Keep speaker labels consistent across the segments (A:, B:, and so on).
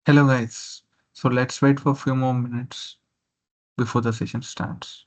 A: Hello guys. So let's wait for a few more minutes before the session starts.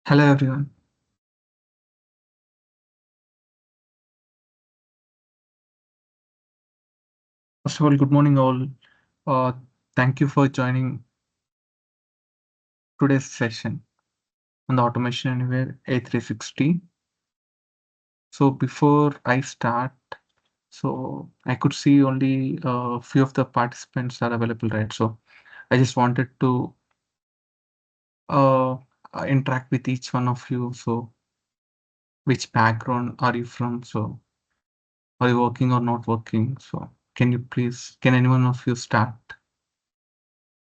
A: Hello everyone. First of all, good morning all. Uh, Thank you for joining today's session on the Automation Anywhere A360. So before I start, so I could see only a few of the participants are available, right? So I just wanted to uh, interact with each one of you. So which background are you from? So are you working or not working? So can anyone of you start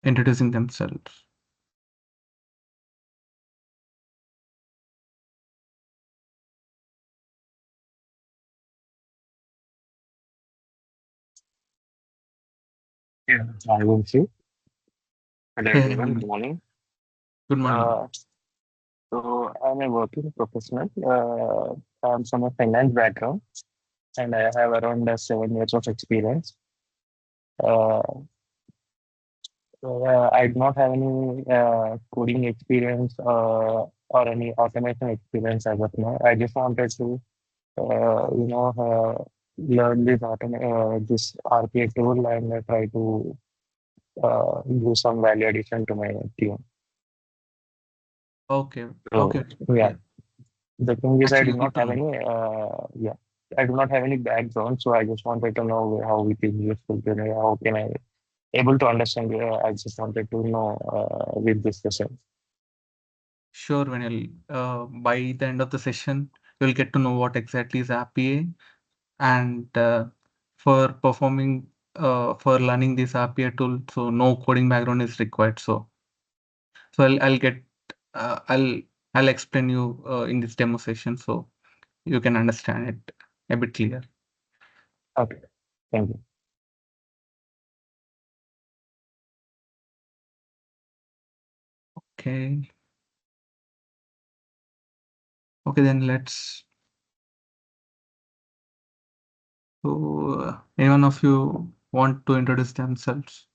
A: introducing themselves?
B: Yeah, I will see. Hello
A: Hey,
B: everyone, good morning.
A: good morning.
B: Uh, I'm a working professional. I'm from a finance background and I have around 7 years of experience. Uh, I do not have any coding experience or any automation experience as of now. I just wanted to, learn this RPA tool and try to do some value addition to my team.
A: Okay.
B: So
A: Okay.
B: yeah,
A: Yeah.
B: the thing is I do
A: Actually, good
B: not
A: to
B: have
A: know.
B: any yeah, I do not have any background, so I just wanted to know how it is useful to me. How can I able to understand? I just wanted to know with this session.
A: Sure, Vinil. By the end of the session, you'll get to know what exactly is RPA, and for performing, for learning this RPA tool, so no coding background is required. So I'll get, uh, I'll I'll explain you in this demo session, so you can understand it a bit clear.
B: Okay, thank you.
A: Okay. Okay, then let's. So, any one of you want to introduce themselves?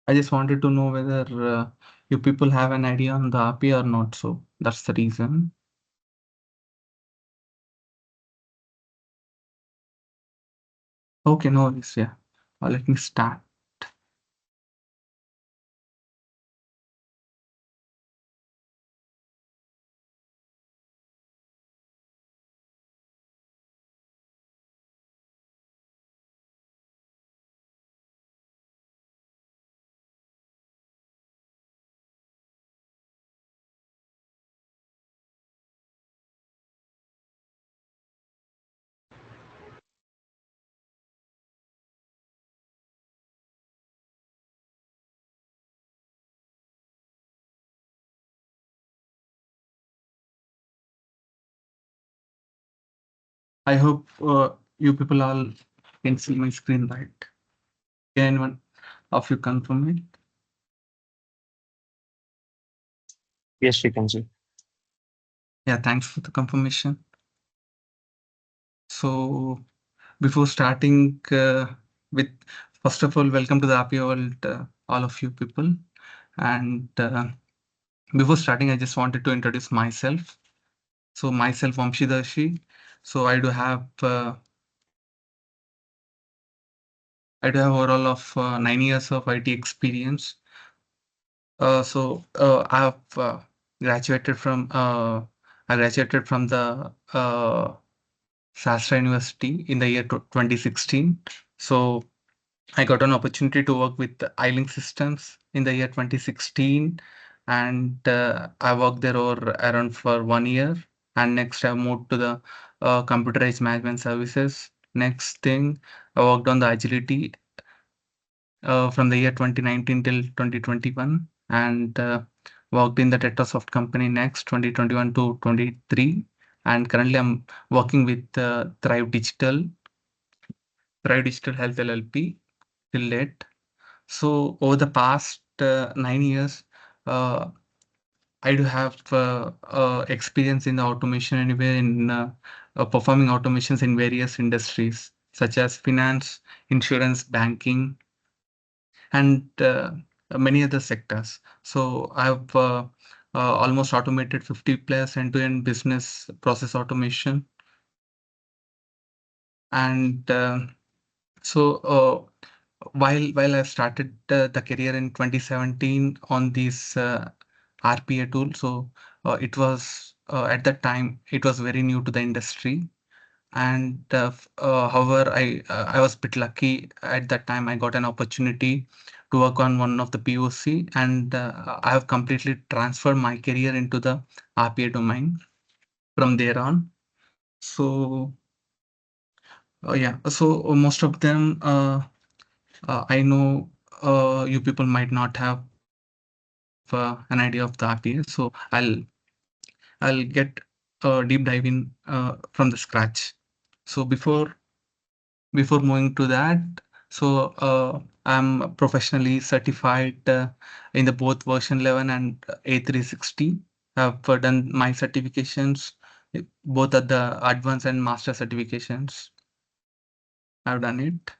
A: I just wanted to know whether you people have an idea on the API or not. So that's the reason. Okay, no worries. Yeah. Let me start. I hope you people all can see my screen right. Can anyone of you confirm it?
B: Yes, we can see.
A: Yeah, thanks for the confirmation. So before starting with, first of all, welcome to the API world, all of you people. And before starting, I just wanted to introduce myself. So myself, Vamshi. So I do have overall of 9 years of IT experience. I have graduated from I graduated from the Shastra University in the year 2016. So I got an opportunity to work with iLink Systems in the year 2016, and I worked there over around for 1 year. And next, I moved to the computerized management services. Next thing, I worked on the agility from the year 2019 till 2021, and worked in the Tetrasoft company next 2021 to 23. And currently, I'm working with Thrive Digital Health LLP till date. So over the past 9 years, uh, I do have experience in the automation anywhere in performing automations in various industries such as finance, insurance, banking, and many other sectors. So I've almost automated 50 plus end-to-end business process automation. And while I started the career in 2017 on this RPA tool, so it was at that time it was very new to the industry. And however, I was a bit lucky at that time. I got an opportunity to work on one of the POC, and I have completely transferred my career into the RPA domain from there on. So yeah, so most of them I know you people might not have an idea of the RPA, so I'll get a deep dive in from the scratch. So before moving to that, so I'm professionally certified in the both version 11 and A360. I've done my certifications, both at the advanced and master certifications. I've done it.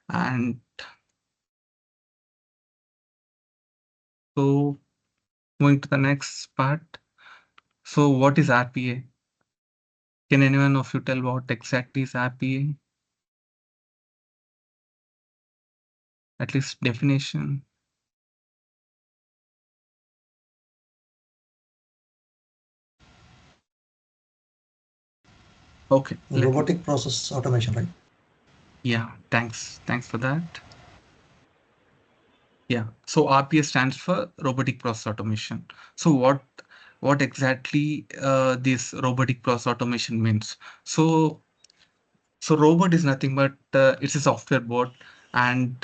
A: And so moving to the next part. So what is RPA? Can anyone of you tell what exactly is RPA? At least definition. Okay,
C: robotic process automation, right?
A: yeah, thanks for that. Yeah, so RPA stands for robotic process automation. So what exactly this robotic process automation means? So robot is nothing but it's a software bot, and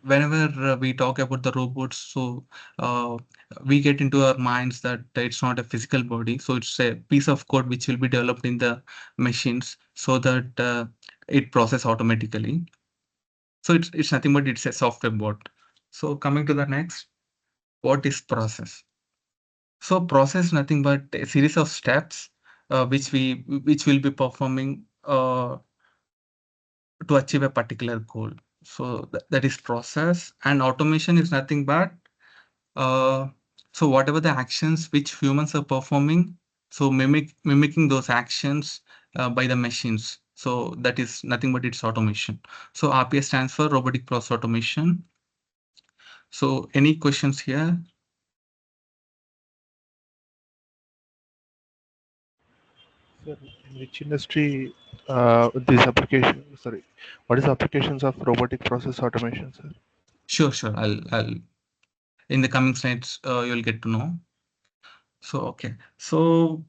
A: whenever we talk about the robots, so uh, we get into our minds that it's not a physical body, so it's a piece of code which will be developed in the machines so that it process automatically. So it's nothing but it's a software bot. So coming to the next, what is process? So process nothing but a series of steps which will be performing to achieve a particular goal. So that is process, and automation is nothing but uh, so whatever the actions which humans are performing, so mimicking those actions by the machines. So that is nothing but it's automation. So RPA stands for robotic process automation. So any questions here?
D: Sir, in which industry this application, sorry, what is the applications of robotic process automation, sir?
A: Sure. I'll in the coming slides you'll get to know. So okay. So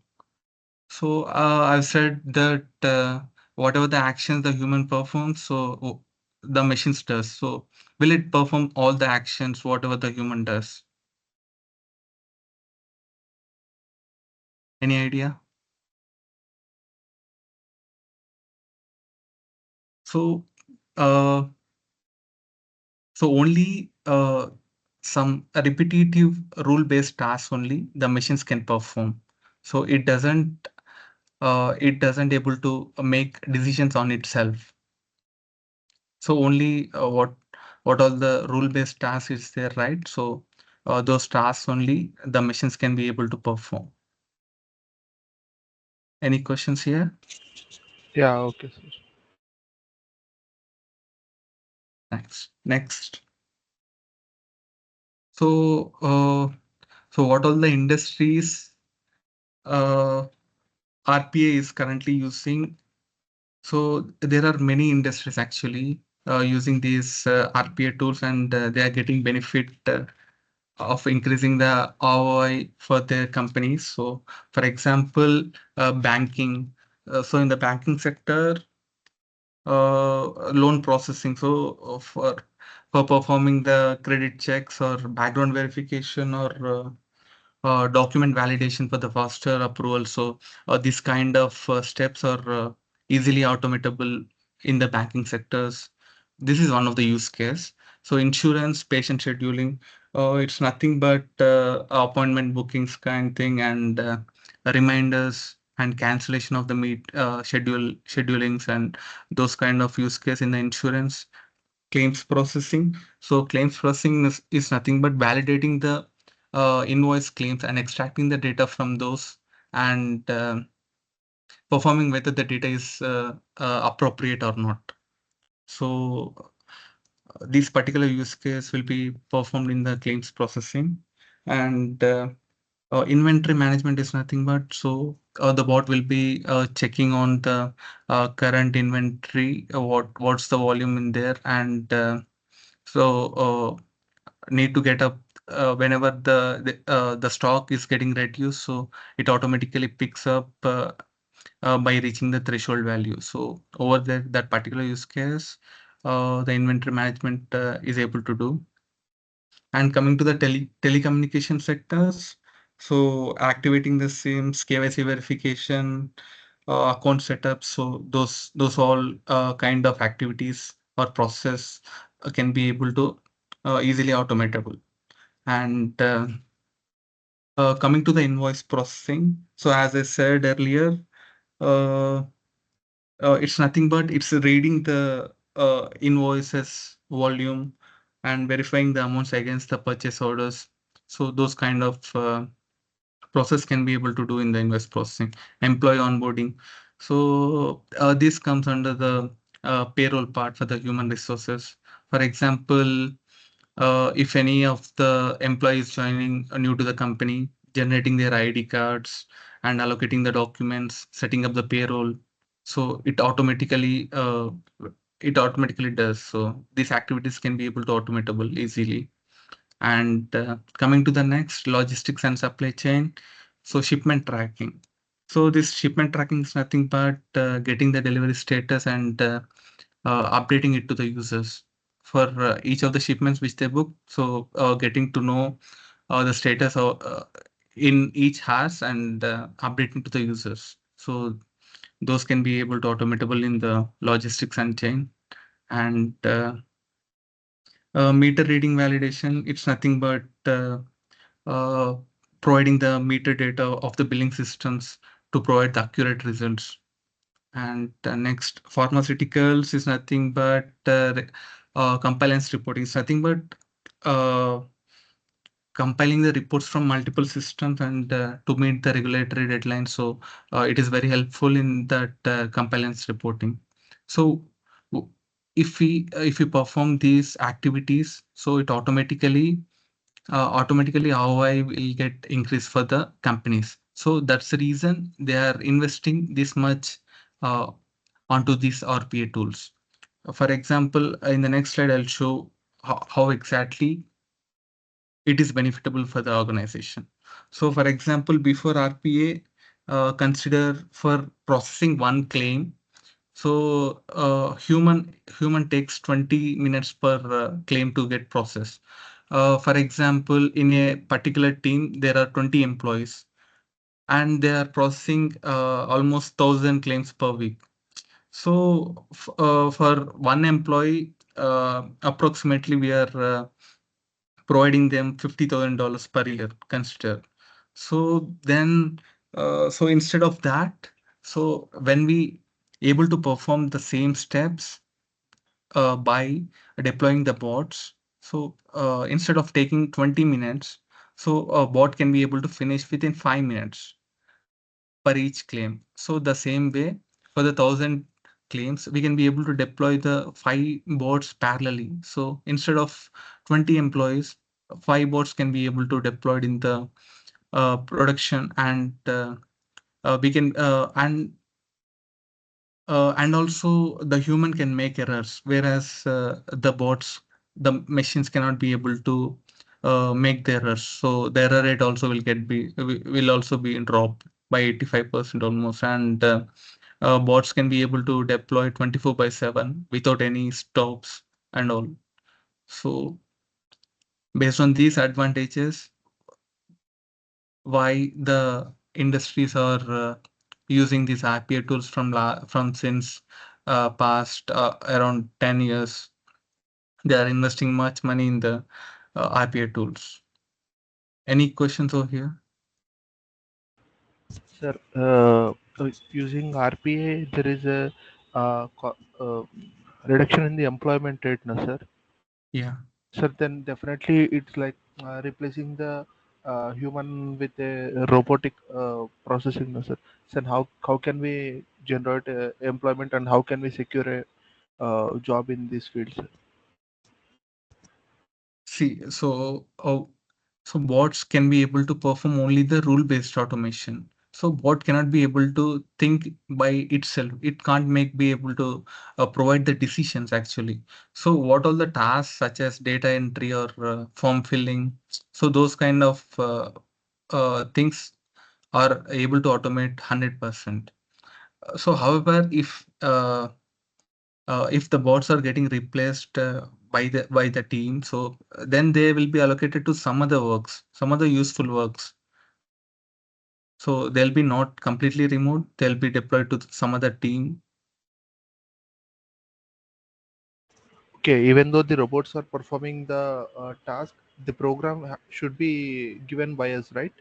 A: I've said that whatever the actions the human performs, so the machines does. So will it perform all the actions whatever the human does? Any idea? So uh, only some repetitive rule-based tasks only the machines can perform. So it doesn't able to make decisions on itself. So only what all the rule-based tasks is there, right? So those tasks only the machines can be able to perform. Any questions here?
D: Yeah, okay, sir.
A: Thanks. Next. So what all the industries uh, RPA is currently using? So there are many industries actually using these RPA tools, and they are getting benefit of increasing the ROI for their companies. So, for example, banking. So in the banking sector, loan processing. So for performing the credit checks or background verification or document validation for the faster approval. So these kind of steps are easily automatable in the banking sectors. This is one of the use case. So insurance, patient scheduling, it's nothing but appointment bookings kind thing, and reminders and cancellation of the schedulings, and those kind of use case in the insurance. Claims processing. So claims processing is nothing but validating the invoice claims and extracting the data from those, and performing whether the data is appropriate or not. So these particular use case will be performed in the claims processing, and inventory management is nothing but the bot will be checking on the current inventory, what's the volume in there, and need to get up whenever the stock is getting reduced, so it automatically picks up by reaching the threshold value. So over there, that particular use case, the inventory management is able to do. And coming to the telecommunication sectors, so activating the SIMs, KYC verification, account setup. So those all kind of activities or process can be able to easily automatable. And coming to the invoice processing, so as I said earlier, uh, it's nothing but it's reading the invoices volume and verifying the amounts against the purchase orders. So those kind of process can be able to do in the invoice processing. Employee onboarding. So this comes under the payroll part for the human resources. For example, if any of the employees joining new to the company, generating their ID cards and allocating the documents, setting up the payroll. So it automatically does. So these activities can be able to automatable easily. And coming to the next, logistics and supply chain. So shipment tracking. So this shipment tracking is nothing but getting the delivery status and updating it to the users for each of the shipments which they book. So getting to know the status of, in each house and updating to the users. So those can be able to automatable in the logistics and chain. And meter reading validation, it's nothing but uh, providing the meter data of the billing systems to provide the accurate results. And next, pharmaceuticals is nothing but compliance reporting. It's nothing but uh, compiling the reports from multiple systems and to meet the regulatory deadlines. So it is very helpful in that compliance reporting. So w- if we perform these activities, so it automatically ROI will get increased for the companies. So that's the reason they are investing this much uh, onto these RPA tools. For example, in the next slide, I'll show how exactly it is benefitable for the organization. So for example, before RPA, consider for processing one claim. So human takes 20 minutes per claim to get processed. For example, in a particular team, there are 20 employees and they are processing almost 1,000 claims per week. So for one employee, approximately we are providing them $50,000 per year, consider. So then, so instead of that, so when we able to perform the same steps by deploying the bots, so instead of taking 20 minutes, so a bot can be able to finish within 5 minutes per each claim. So the same way for the 1,000 claims, we can be able to deploy the 5 bots parallelly. So instead of 20 employees, 5 bots can be able to deployed in the production, and we can and also the human can make errors, whereas the machines cannot be able to make the errors. So the error rate also will also be dropped by 85% almost, and bots can be able to deploy 24/7 without any stops and all. So based on these advantages, why the industries are using these RPA tools from since past around 10 years. They are investing much money in the RPA tools. Any questions over here?
D: Sir, using RPA, there is a reduction in the employment rate, no, sir?
A: Yeah.
D: Sir, then definitely it's like replacing the human with a robotic processing, no, sir. So how can we generate employment and how can we secure a job in this field, sir?
A: See, so bots can be able to perform only the rule-based automation. So bot cannot be able to think by itself. It can't be able to provide the decisions actually. So what all the tasks such as data entry or form filling, so those kind of things are able to automate 100%. So however, if the bots are getting replaced by the team, so then they will be allocated to some other works, some other useful works. So they'll be not completely removed. They'll be deployed to some other team.
D: Okay, even though the robots are performing the task, the program should be given by us, right?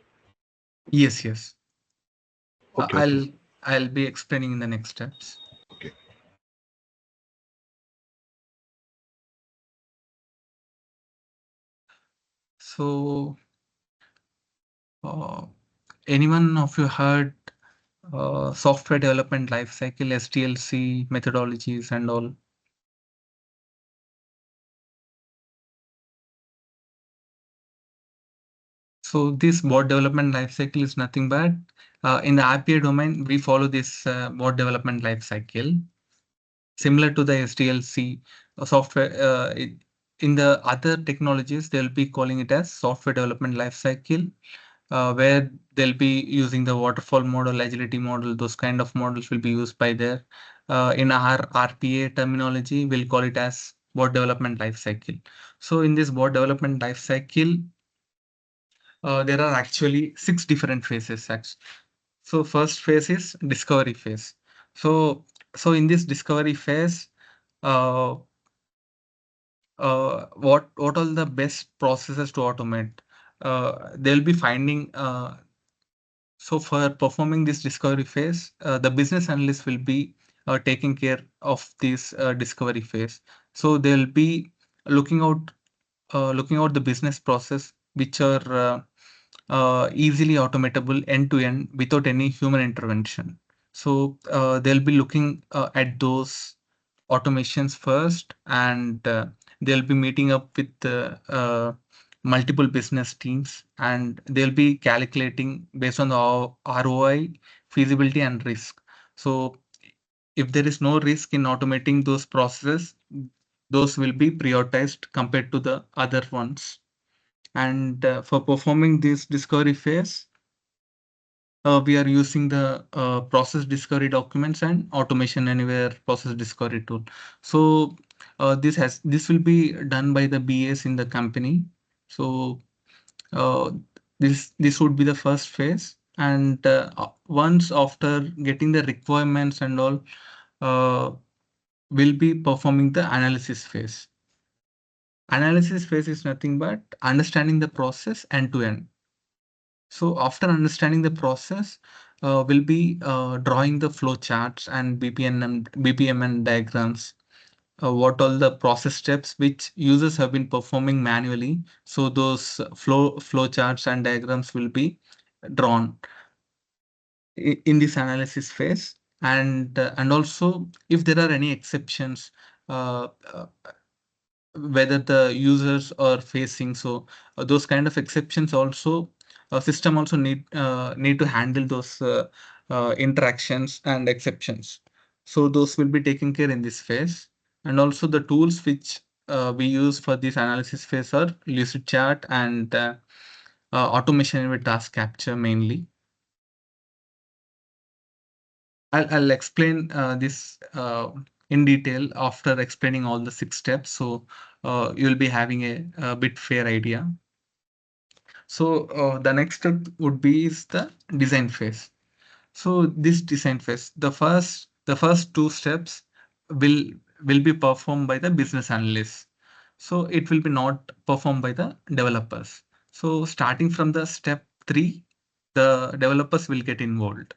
A: Yes, yes.
D: Okay, okay,
A: I'll be explaining in the next steps.
D: okay.
A: So, anyone of you heard software development lifecycle, SDLC methodologies and all? So this bot development lifecycle is nothing but in the API domain, we follow this bot development lifecycle similar to the SDLC software. In the other technologies, they'll be calling it as software development lifecycle, where they'll be using the waterfall model, agility model, those kind of models will be used by there. In our RPA terminology, we'll call it as bot development lifecycle. So in this bot development lifecycle, there are actually 6 different phases. So first phase is discovery phase. So in this discovery phase, uh, what are the best processes to automate? They'll be finding. So for performing this discovery phase, the business analyst will be taking care of this discovery phase. So they'll be looking out the business process which are easily automatable end to end without any human intervention. So they'll be looking at those automations first, and they'll be meeting up with multiple business teams, and they'll be calculating based on the ROI, feasibility, and risk. So if there is no risk in automating those processes, those will be prioritized compared to the other ones. And for performing this discovery phase, we are using the process discovery documents and automation anywhere process discovery tool. So this will be done by the BAs in the company. So uh, this would be the first phase, and once after getting the requirements and all, we'll be performing the analysis phase. Analysis phase is nothing but understanding the process end to end. So after understanding the process, we'll be drawing the flow charts and BPMN diagrams. What all the process steps which users have been performing manually. So those flow charts and diagrams will be drawn in this analysis phase, and also if there are any exceptions, uh, uh, whether the users are facing. So those kind of exceptions also, system also need to handle those interactions and exceptions. So those will be taken care in this phase. And also the tools which we use for this analysis phase are Lucidchart and automation with task capture mainly. I'll explain this in detail after explaining all the 6 steps. So you'll be having a bit fair idea. So the next step would be is the design phase. So this design phase, the first 2 steps will be performed by the business analysts. So it will be not performed by the developers. So starting from the step 3, the developers will get involved.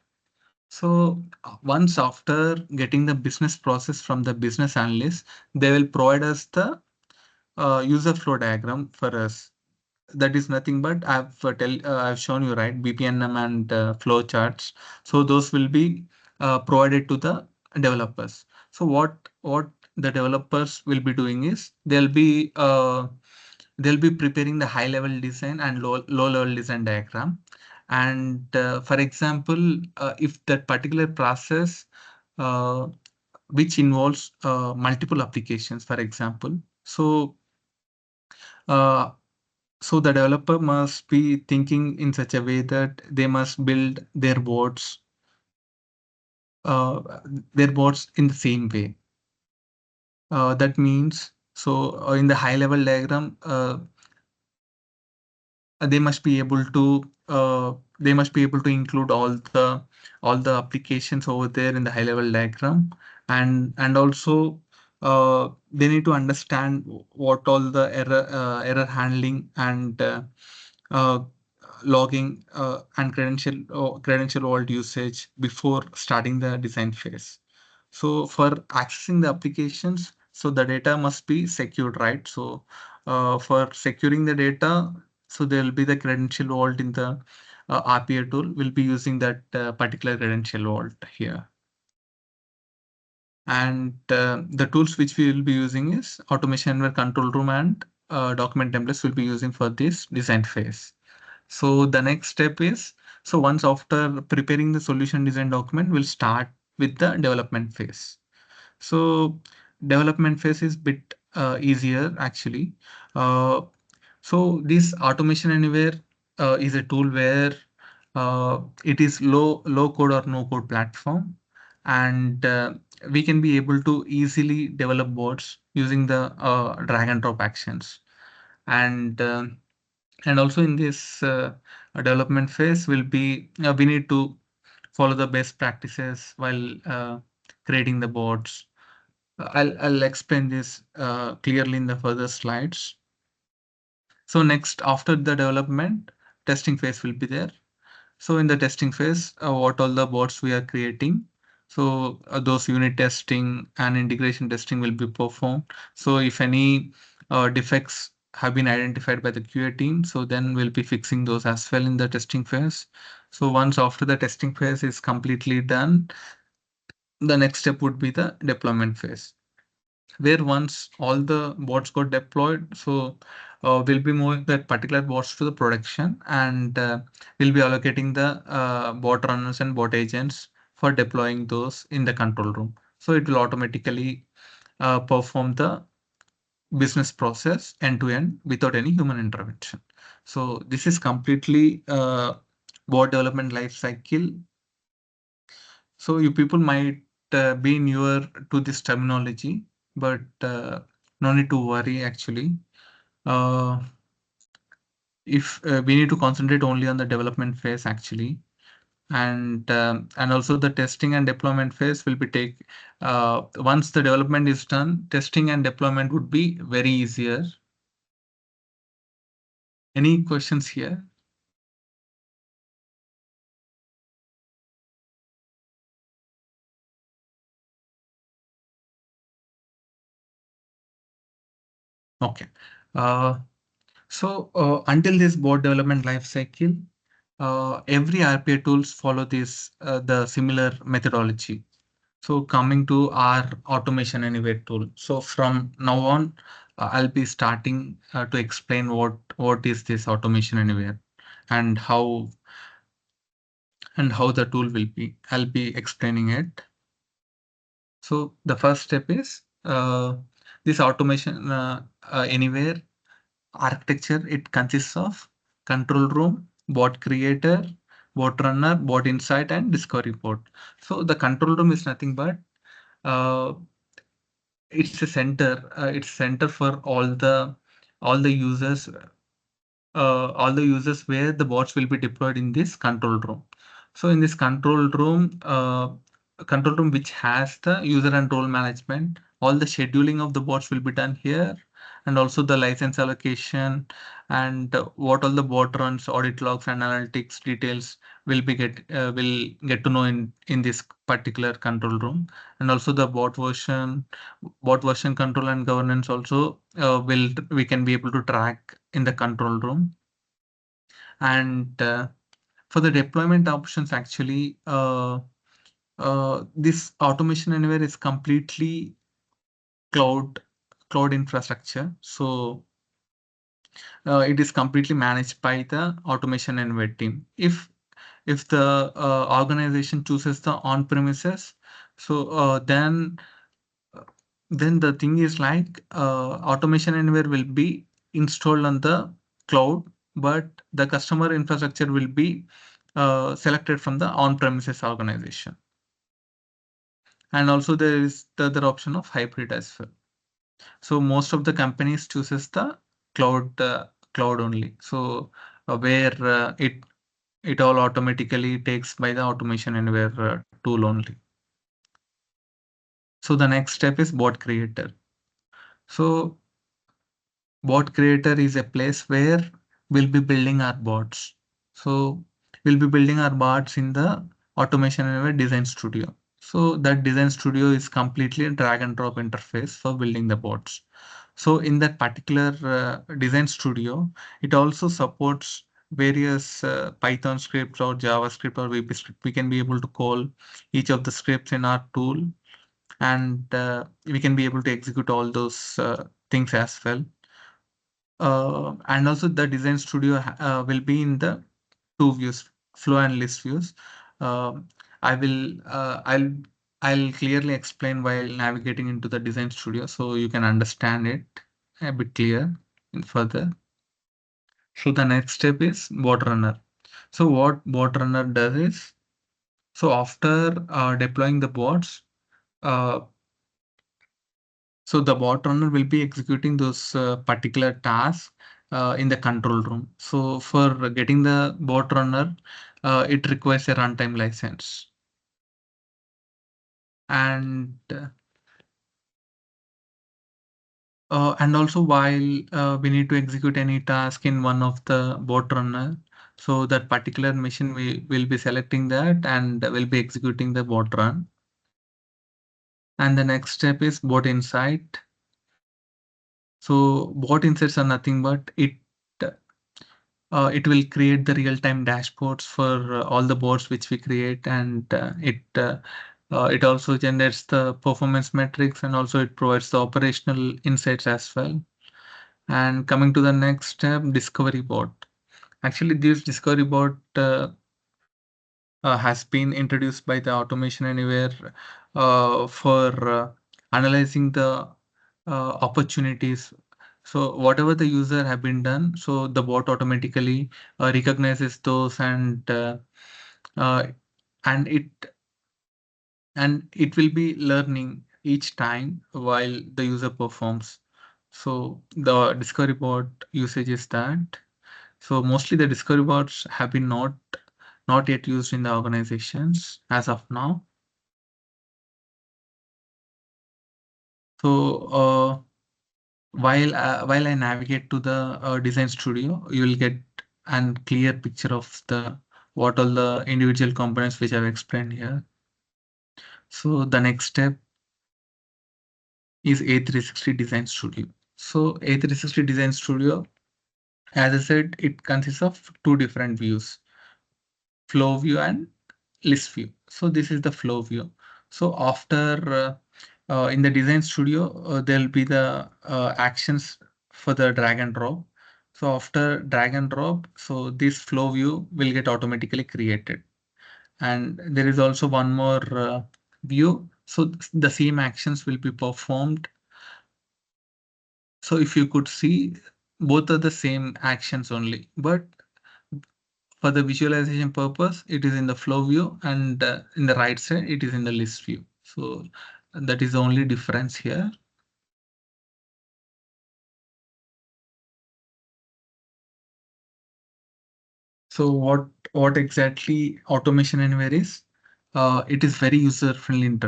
A: So once after getting the business process from the business analyst, they will provide us the user flow diagram for us. That is nothing but I've shown you, right, BPMN and flow charts. So those will be provided to the developers. So what the developers will be doing is they'll be preparing the high level design and low level design diagram. And for example, if that particular process uh, which involves multiple applications, for example, so uh, the developer must be thinking in such a way that they must build uh, their boards in the same way. That means, so in the high level diagram, they must be able to include all the applications over there in the high level diagram, and also they need to understand what all the error handling and uh, logging and credential vault usage before starting the design phase. So for accessing the applications, so the data must be secured, right? So for securing the data, so there will be the credential vault in the RPA tool. We'll be using that particular credential vault here. And the tools which we will be using is Automation Anywhere Control Room and document templates we'll be using for this design phase. So the next step is, so once after preparing the solution design document, we'll start with the development phase. So development phase is bit easier actually. So this Automation Anywhere is a tool where it is low code or no code platform, and we can be able to easily develop bots using the drag and drop actions. And also in this development phase will be we need to follow the best practices while creating the bots. I'll explain this clearly in the further slides. So next, after the development, testing phase will be there. So in the testing phase, what all the bots we are creating. So those unit testing and integration testing will be performed. So if any defects have been identified by the QA team, so then we'll be fixing those as well in the testing phase. So once after the testing phase is completely done, the next step would be the deployment phase, where once all the bots got deployed, so we'll be moving that particular bots to the production, and we'll be allocating the bot runners and bot agents for deploying those in the control room. So it will automatically perform the business process end to end without any human intervention. So this is completely bot development life cycle. So you people might be newer to this terminology, but no need to worry actually. Uh, if we need to concentrate only on the development phase actually, and also the testing and deployment phase will be take once the development is done, testing and deployment would be very easier. Any questions here? Okay. So until this board development life cycle, every RPA tools follow this the similar methodology. So coming to our Automation Anywhere tool. So from now on, I'll be starting to explain what is this Automation Anywhere and how the tool will be. I'll be explaining it. So the first step is this Automation Anywhere architecture. It consists of control room, bot creator, bot runner, bot insight, and discovery bot. So the control room is nothing but uh, it's a center. It's center for all the users, where the bots will be deployed in this control room. So in this control room which has the user and role management, all the scheduling of the bots will be done here, and also the license allocation, and what all the bot runs, audit logs, and analytics details will get to know in this particular control room. And also the bot version control and governance also we can be able to track in the control room. And for the deployment options, actually, this Automation Anywhere is completely cloud infrastructure. So it is completely managed by the Automation Anywhere team. If the organization chooses the on-premises, so then the thing is like Automation Anywhere will be installed on the cloud, but the customer infrastructure will be selected from the on-premises organization. And also there is the other option of hybrid as well. So most of the companies chooses the cloud only. So where it all automatically takes by the Automation Anywhere tool only. So the next step is bot creator. So bot creator is a place where we'll be building our bots. So we'll be building our bots in the Automation Anywhere Design Studio. So that Design Studio is completely a drag and drop interface for building the bots. So in that particular Design Studio, it also supports various Python scripts or JavaScript or VB script. We can be able to call each of the scripts in our tool, and we can be able to execute all those things as well. And also the design studio will be in the two views, flow and list views. Um, I will I'll clearly explain while navigating into the design studio so you can understand it a bit clear in further. So the next step is bot runner. So what bot runner does is, so after deploying the bots, uh, so the bot runner will be executing those particular tasks in the control room. So for getting the bot runner, it requires a runtime license. And also while we need to execute any task in one of the bot runner, so that particular machine we will be selecting that and will be executing the bot run. And the next step is bot insight. So bot insights are nothing but it will create the real-time dashboards for all the bots which we create, and it also generates the performance metrics, and also it provides the operational insights as well. And coming to the next step, discovery bot. Actually, this discovery bot has been introduced by the Automation Anywhere for analyzing the opportunities. So whatever the user have been done, so the bot automatically recognizes those, uh, and it will be learning each time while the user performs. So the discovery bot usage is that. So mostly the discovery bots have been not yet used in the organizations as of now. So while I navigate to the design studio, you will get a clear picture of the what all the individual components which I've explained here. So the next step is A360 Design Studio. So A360 Design Studio, as I said, it consists of two different views, flow view and list view. So this is the flow view. So after in the design studio, there'll be the actions for the drag and drop. So after drag and drop, so this flow view will get automatically created. And there is also one more view. So the same actions will be performed. So if you could see, both are the same actions only, but for the visualization purpose, it is in the flow view, and in the right side, it is in the list view. So that is the only difference here. So what exactly Automation Anywhere is? It is very user-friendly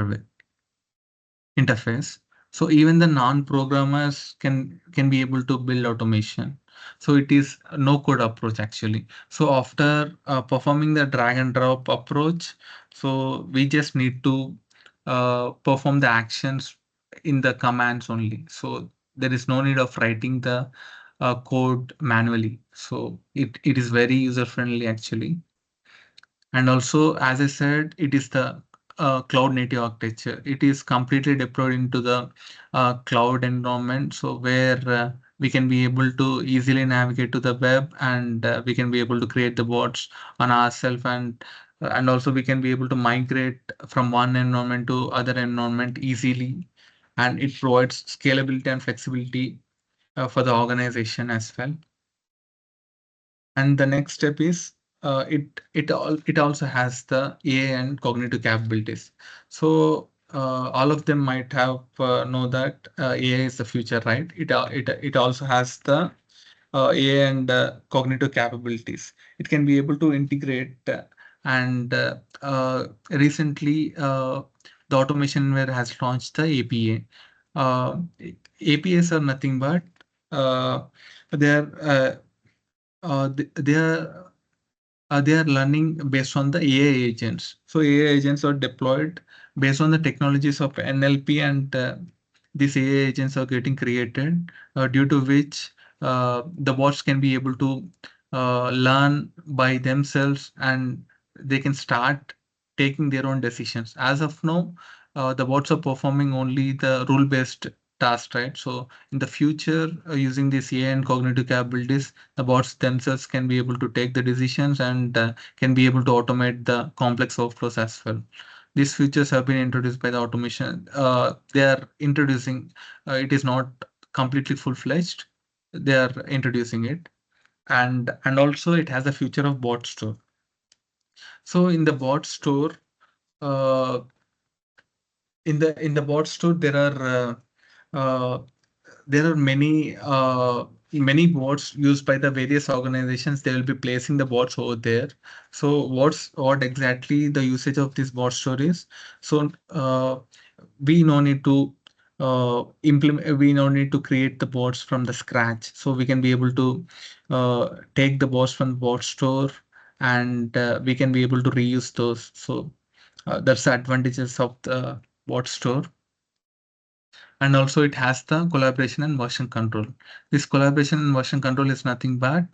A: interface. So even the non-programmers can be able to build automation. So it is a no-code approach actually. So after performing the drag and drop approach, so we just need to perform the actions in the commands only. So there is no need of writing the code manually. So it is very user-friendly actually. And also, as I said, it is the cloud native architecture. It is completely deployed into the cloud environment. So where we can be able to easily navigate to the web, and we can be able to create the bots on ourselves, and also we can be able to migrate from one environment to other environment easily. And it provides scalability and flexibility for the organization as well. And the next step is it also has the AI and cognitive capabilities. So all of them might have know that AI is the future, right? It also has the AI and cognitive capabilities. It can be able to integrate and recently the Automation Ware has launched the APA. Uh, APAs are nothing but they're they are learning based on the AI agents. So AI agents are deployed based on the technologies of NLP, and these AI agents are getting created due to which the bots can be able to learn by themselves, and they can start taking their own decisions. As of now, the bots are performing only the rule-based task, right? So in the future, using this AI and cognitive capabilities, the bots themselves can be able to take the decisions and can be able to automate the complex workflows as well. These features have been introduced by the automation. They are introducing, it is not completely full-fledged. They are introducing it. And also it has a feature of bot store. So in the bot store, uh, in the bot store, there are many bots used by the various organizations. They will be placing the bots over there. So what exactly the usage of this bot store is? So we no need to implement. We no need to create the bots from the scratch. So we can be able to take the bots from the bot store, and we can be able to reuse those. So that's the advantages of the bot store. And also it has the collaboration and version control. This collaboration and version control is nothing but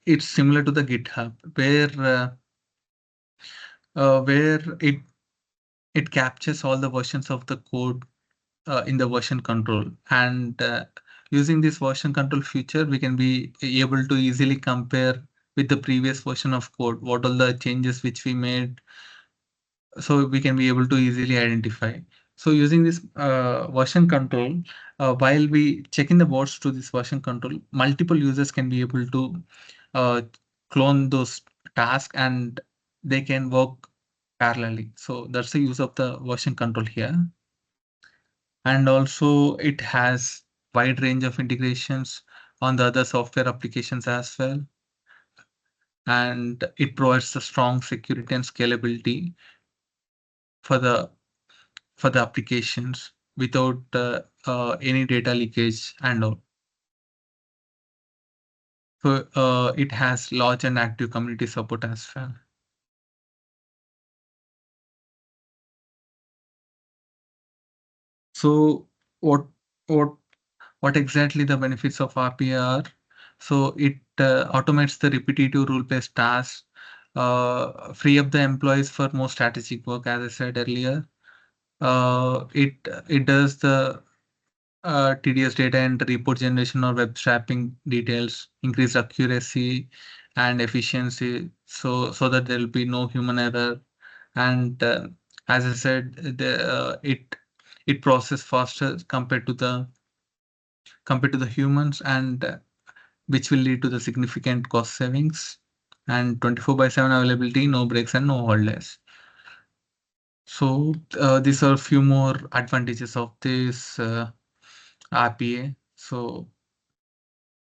A: it's similar to the GitHub, where it captures all the versions of the code in the version control. And using this version control feature, we can be able to easily compare with the previous version of code what all the changes which we made, so we can be able to easily identify. So using this version control, while we check in the bots to this version control, multiple users can be able to clone those tasks and they can work parallelly. So that's the use of the version control here. And also it has wide range of integrations on the other software applications as well. And it provides the strong security and scalability for the applications without any data leakage and all. So it has large and active community support as well. So what exactly the benefits of RPA are? So it automates the repetitive rule-based tasks, free up the employees for more strategic work, as I said earlier. It does the tedious data and report generation or web scraping details, increase accuracy and efficiency, so that there will be no human error. And as I said, it process faster compared to the humans, and which will lead to the significant cost savings and 24/7 availability, no breaks and no holidays. So these are a few more advantages of this RPA. So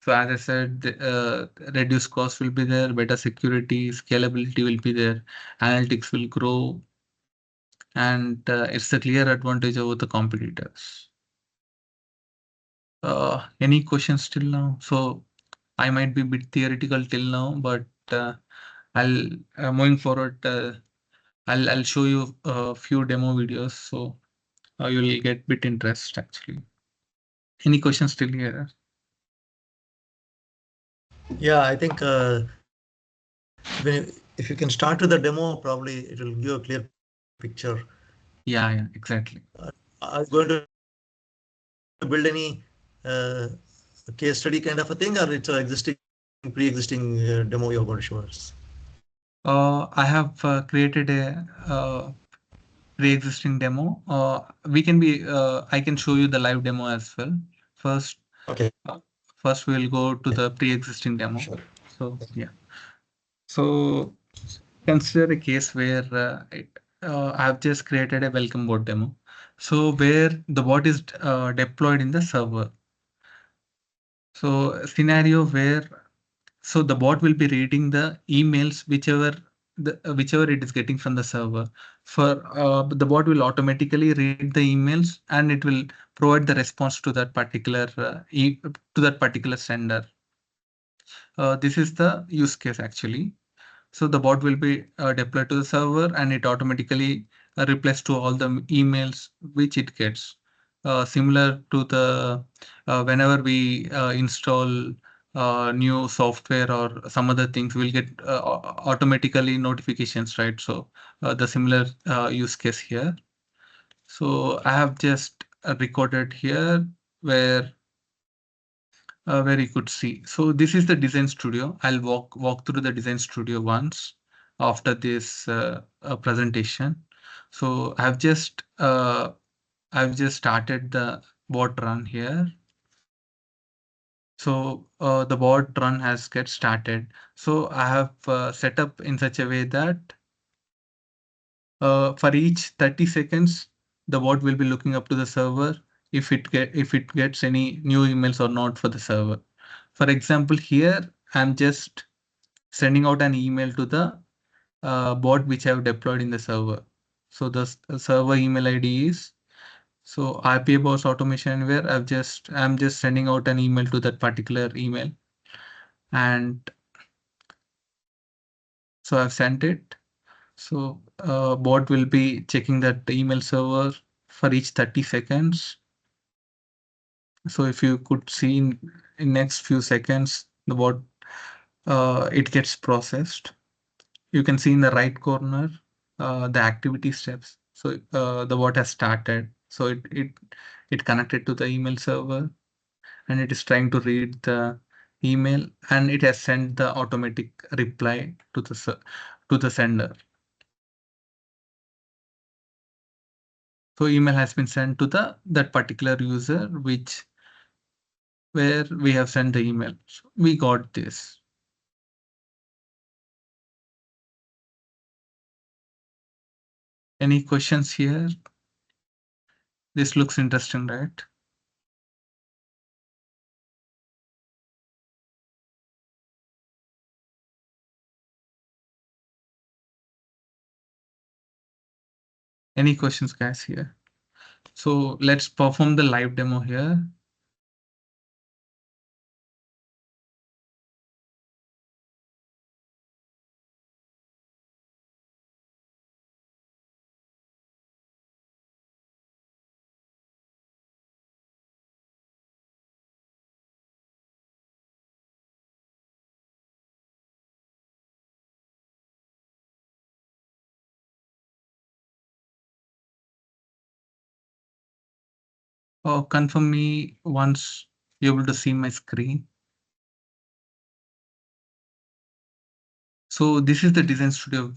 A: as I said, reduced cost will be there, better security, scalability will be there, analytics will grow, and it's a clear advantage over the competitors. Any questions till now? So I might be a bit theoretical till now, but I'll moving forward. I'll show you a few demo videos, so you'll get bit interest actually. Any questions still here?
C: Yeah, I think if you can start with the demo, probably it will give a clear picture.
A: Yeah, exactly.
C: Are you going to build any case study kind of a thing, or it's a pre-existing demo you're going to show us?
A: I have created a pre-existing demo. I can show you the live demo as well. First,
C: Okay.
A: First we will go to the pre-existing demo.
C: Sure.
A: So yeah. So consider a case where I've just created a welcome bot demo. So where the bot is deployed in the server. So a scenario where the bot will be reading the emails whichever it is getting from the server. For the bot will automatically read the emails and it will provide the response to that particular sender. This is the use case actually. So the bot will be deployed to the server and it automatically replies to all the emails which it gets. Similar to the whenever we install new software or some other things, we'll get automatically notifications, right? So the similar use case here. So I have just recorded here where you could see. So this is the Design Studio. I'll walk through the Design Studio once after this presentation. So I've just started the bot run here. So the bot run has get started. So I have set up in such a way that for each 30 seconds, the bot will be looking up to the server if it gets any new emails or not for the server. For example, here I'm just sending out an email to the bot which I have deployed in the server. So the server email ID is RPA Bots Automation Anywhere. I'm just sending out an email to that particular email, and so I've sent it. So bot will be checking that email server for each 30 seconds. So if you could see in next few seconds, the bot it gets processed. You can see in the right corner the activity steps. So the bot has started. So it connected to the email server, and it is trying to read the email, and it has sent the automatic reply to the sender. So email has been sent to that particular user where we have sent the email. So we got this. Any questions here? This looks interesting, right? Any questions, guys, here? So let's perform the live demo here. Oh, confirm me once you're able to see my screen. So this is the Design Studio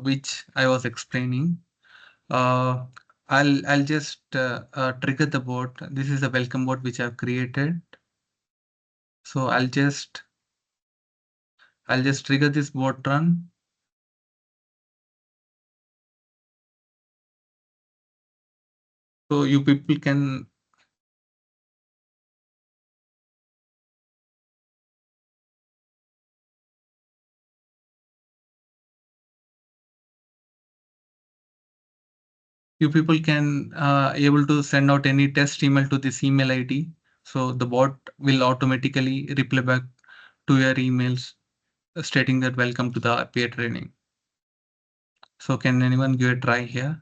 A: which I was explaining. I'll just trigger the bot. This is the welcome bot which I've created. So I'll just trigger this bot run. So you people can able to send out any test email to this email ID. So the bot will automatically reply back to your emails stating that welcome to the RPA training. So can anyone give a try here?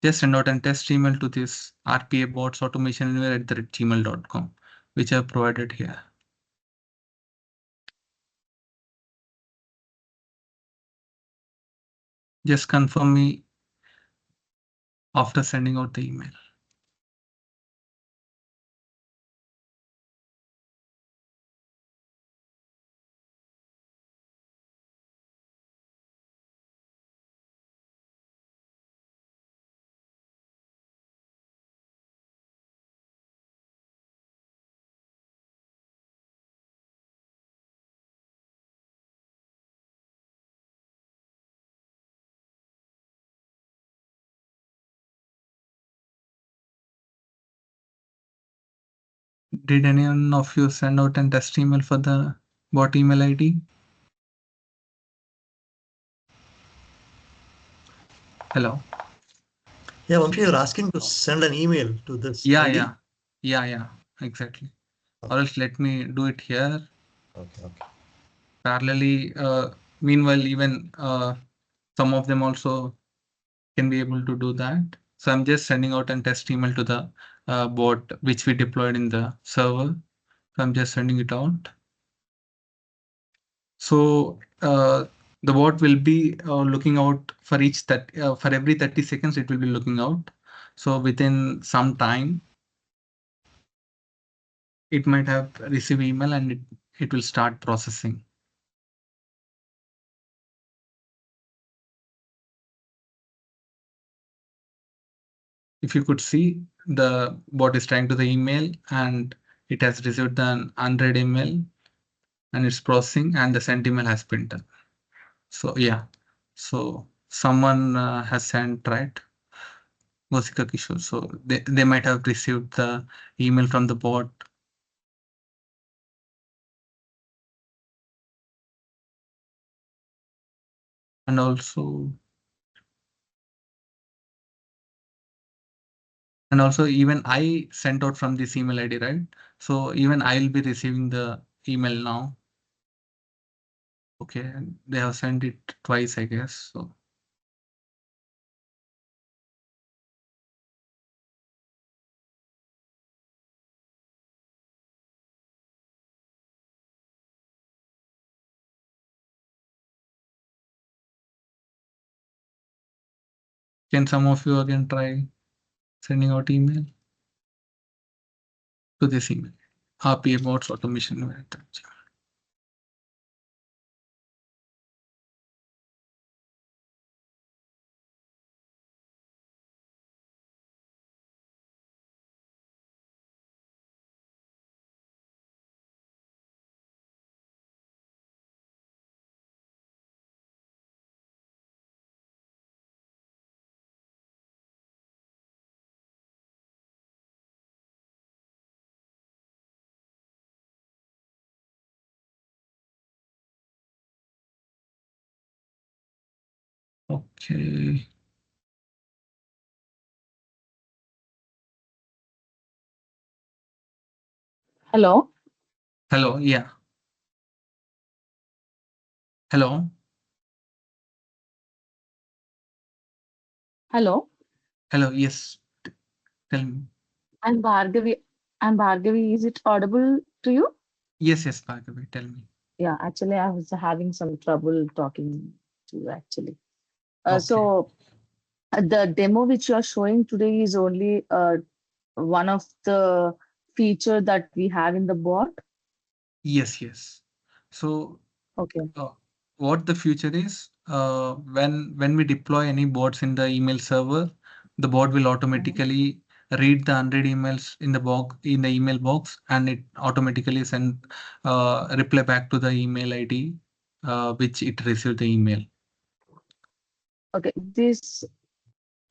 A: Just send out a test email to this RPA bots automation anywhere @gmail.com, which I've provided here. Just confirm me after sending out the email. Did anyone of you send out a test email for the bot email ID? Hello.
C: Yeah, Vamshi, you're asking to send an email to this ID?
A: Yeah, exactly. Or else let me do it here.
C: Okay.
A: Parallelly, meanwhile, even some of them also can be able to do that. So I'm just sending out a test email to the bot which we deployed in the server. So I'm just sending it out. So the bot will be looking out for for every 30 seconds, it will be looking out. So within some time, it might have received email and it will start processing. If you could see, the bot is trying to the email and it has received an unread email and it's processing and the sent email has been done. So yeah, so someone has sent, right? Gosika Kishore. So they might have received the email from the bot. And also even I sent out from this email ID, right? So even I'll be receiving the email now. Okay, and they have sent it twice, I guess. So can some of you again try sending out email to this email? RPA bots automation. Okay.
E: Hello.
A: Hello. Yeah. Hello.
E: Hello.
A: Hello. Yes. Tell me.
E: I'm Bhargavi. I'm Bhargavi. Is it audible to you?
A: Yes. Yes. Bhargavi, tell me.
E: Yeah, actually, I was having some trouble talking to you actually.
A: Okay.
E: So the demo which you are showing today is only one of the feature that we have in the bot.
A: Yes. Yes. So
E: Okay.
A: what the future is, when we deploy any bots in the email server, the bot will automatically read the unread emails in the email box, and it automatically send reply back to the email ID which it received the email.
E: Okay. This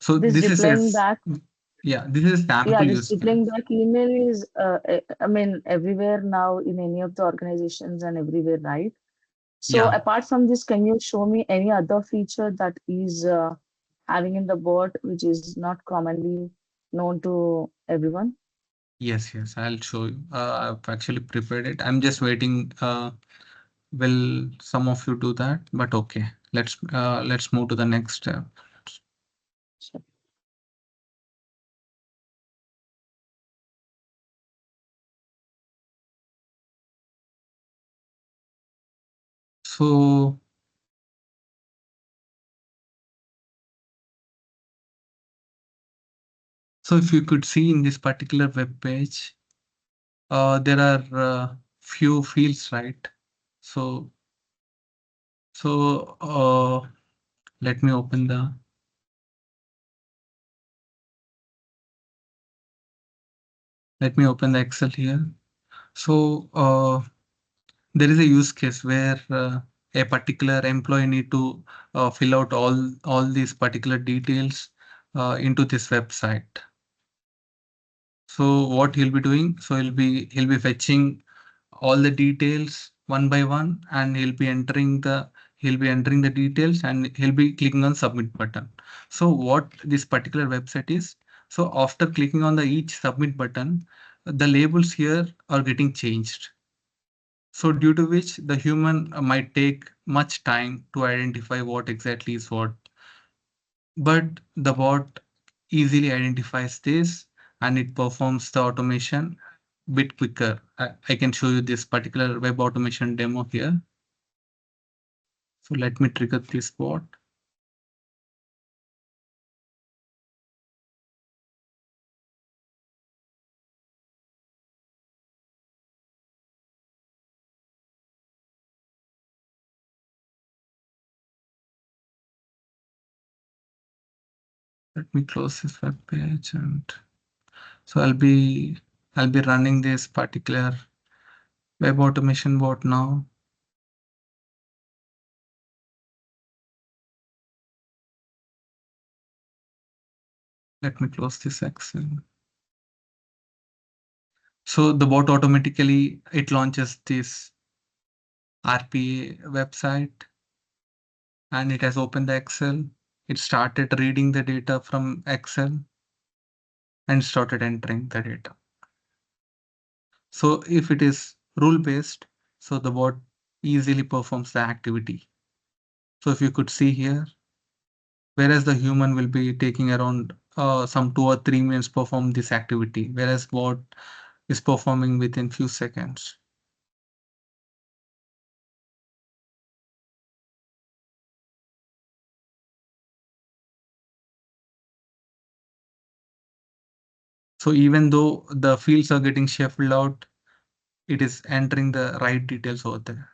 A: So
E: this
A: this is
E: replying back.
A: this is a sample
E: This
A: use
E: replying
A: case.
E: back email is I mean everywhere now in any of the organizations and everywhere, right? So
A: Yeah.
E: apart from this, can you show me any other feature that is having in the bot which is not commonly known to everyone?
A: Yes. Yes. I'll show you. I've actually prepared it. I'm just waiting. Will some of you do that? But okay, let's move to the next step.
E: Sure.
A: So if you could see in this particular web page, there are few fields, right? So let me open the Excel here. So there is a use case where a particular employee need to fill out all these particular details into this website. So what he'll be doing, so he'll be fetching all the details one by one, and he'll be entering the details, and he'll be clicking on submit button. So what this particular website is, so after clicking on the each submit button, the labels here are getting changed. So due to which the human might take much time to identify what exactly is what. But the bot easily identifies this and it performs the automation bit quicker. I can show you this particular web automation demo here. So let me trigger this bot. Let me close this web page, and so I'll be running this particular web automation bot now. Let me close this Excel. So the bot automatically, it launches this RPA website, and it has opened the Excel. It started reading the data from Excel and started entering the data. So if it is rule-based, so the bot easily performs the activity. So if you could see here, whereas the human will be taking around some 2 or 3 minutes perform this activity, whereas bot is performing within few seconds. So even though the fields are getting shuffled out, it is entering the right details over there.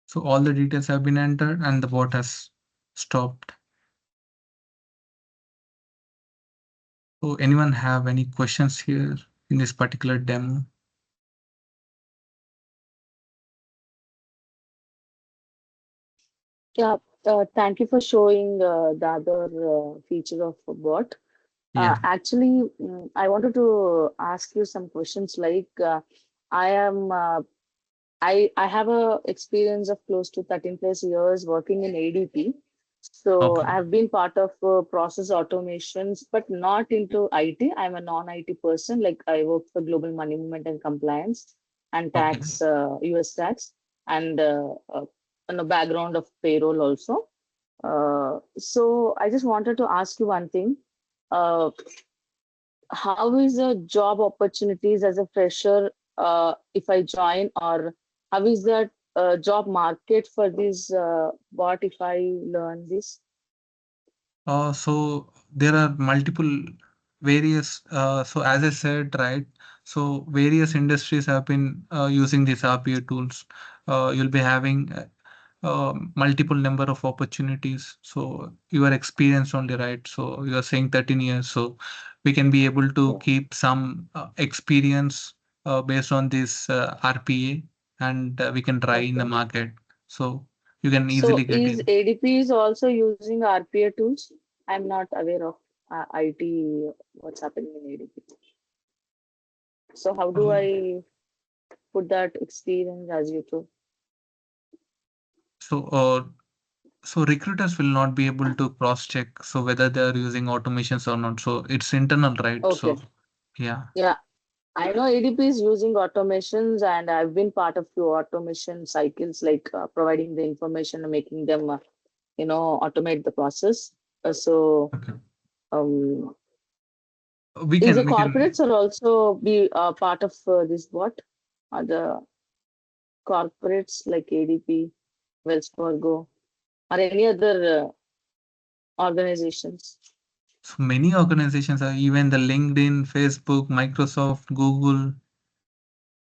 A: So all the details have been entered and the bot has stopped. So anyone have any questions here in this particular demo?
E: Yeah, thank you for showing the other feature of bot.
A: Yeah.
E: Actually, I wanted to ask you some questions like I am I have a experience of close to 13 plus years working in ADP. So
A: Okay.
E: I have been part of process automations, but not into IT. I'm a non-IT person. Like I work for global money movement and compliance and
A: Okay.
E: tax, US tax, and on a background of payroll also. So I just wanted to ask you one thing. Uh, how is the job opportunities as a fresher if I join, or how is the job market for this bot if I learn this?
A: So there are multiple various, so as I said, right, so various industries have been using these RPA tools. You'll be having multiple number of opportunities. So you are experienced only, right? So you are saying 13 years. So we can be able to
E: Yeah.
A: keep some experience based on this RPA, and we can try in the
E: Okay.
A: market. So you can
E: So
A: easily get
E: is
A: in.
E: ADP is also using RPA tools? I'm not aware of IT, what's happening in ADP. So how do I put that experience as you told?
A: So, so recruiters will not be able to cross-check so whether they are using automations or not. So it's internal, right?
E: Okay.
A: So yeah.
E: Yeah. I know ADP is using automations, and I've been part of few automation cycles, like providing the information and making them, automate the process. So,
A: Okay.
E: um,
A: We
E: is the
A: can
E: corporates are also be part of this bot? Are the corporates like ADP, Wells Fargo, or any other organizations?
A: so many organizations are, even the LinkedIn, Facebook, Microsoft, Google.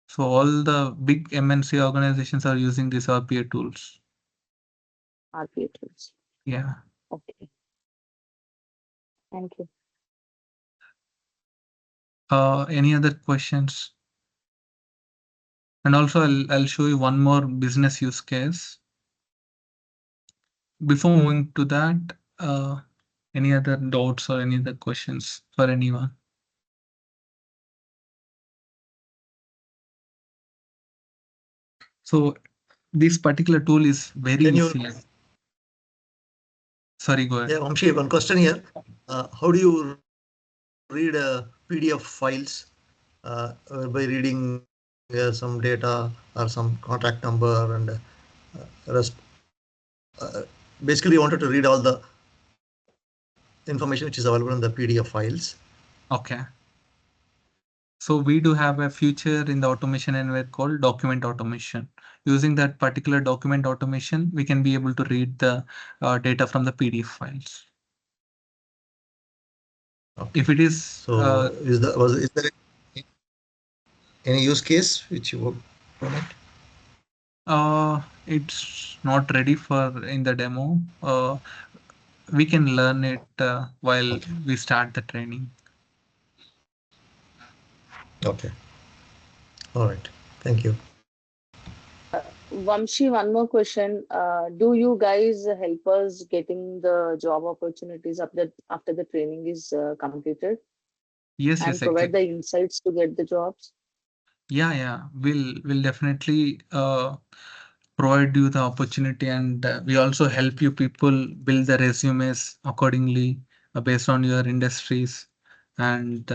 A: So all the big MNC organizations are using these RPA tools.
E: RPA tools.
A: Yeah.
E: Okay. Thank you.
A: Any other questions? And also I'll show you one more business use case. Before moving to that, any other doubts or any other questions for anyone? So this particular tool is very
C: Can you-
A: easy. Sorry, go ahead.
C: Yeah, Vamshi, one question here. How do you read PDF files by reading some data or some contract number and rest. Basically, we wanted to read all the information which is available in the PDF files.
A: Okay. So we do have a feature in the automation environment called document automation. Using that particular document automation, we can be able to read the data from the PDF files.
C: Okay.
A: If it is
C: So is there any use case which you work on it?
A: it's not ready for in the demo. We can learn it while
C: Okay.
A: we start the training.
C: Okay. All right. Thank you.
E: Vamshi, one more question. Do you guys help us getting the job opportunities after the training is completed
A: Yes,
E: and
A: yes,
E: provide the
A: exactly.
E: insights to get the jobs?
A: Yeah. We'll definitely provide you the opportunity, and we also help you people build the resumes accordingly based on your industries, and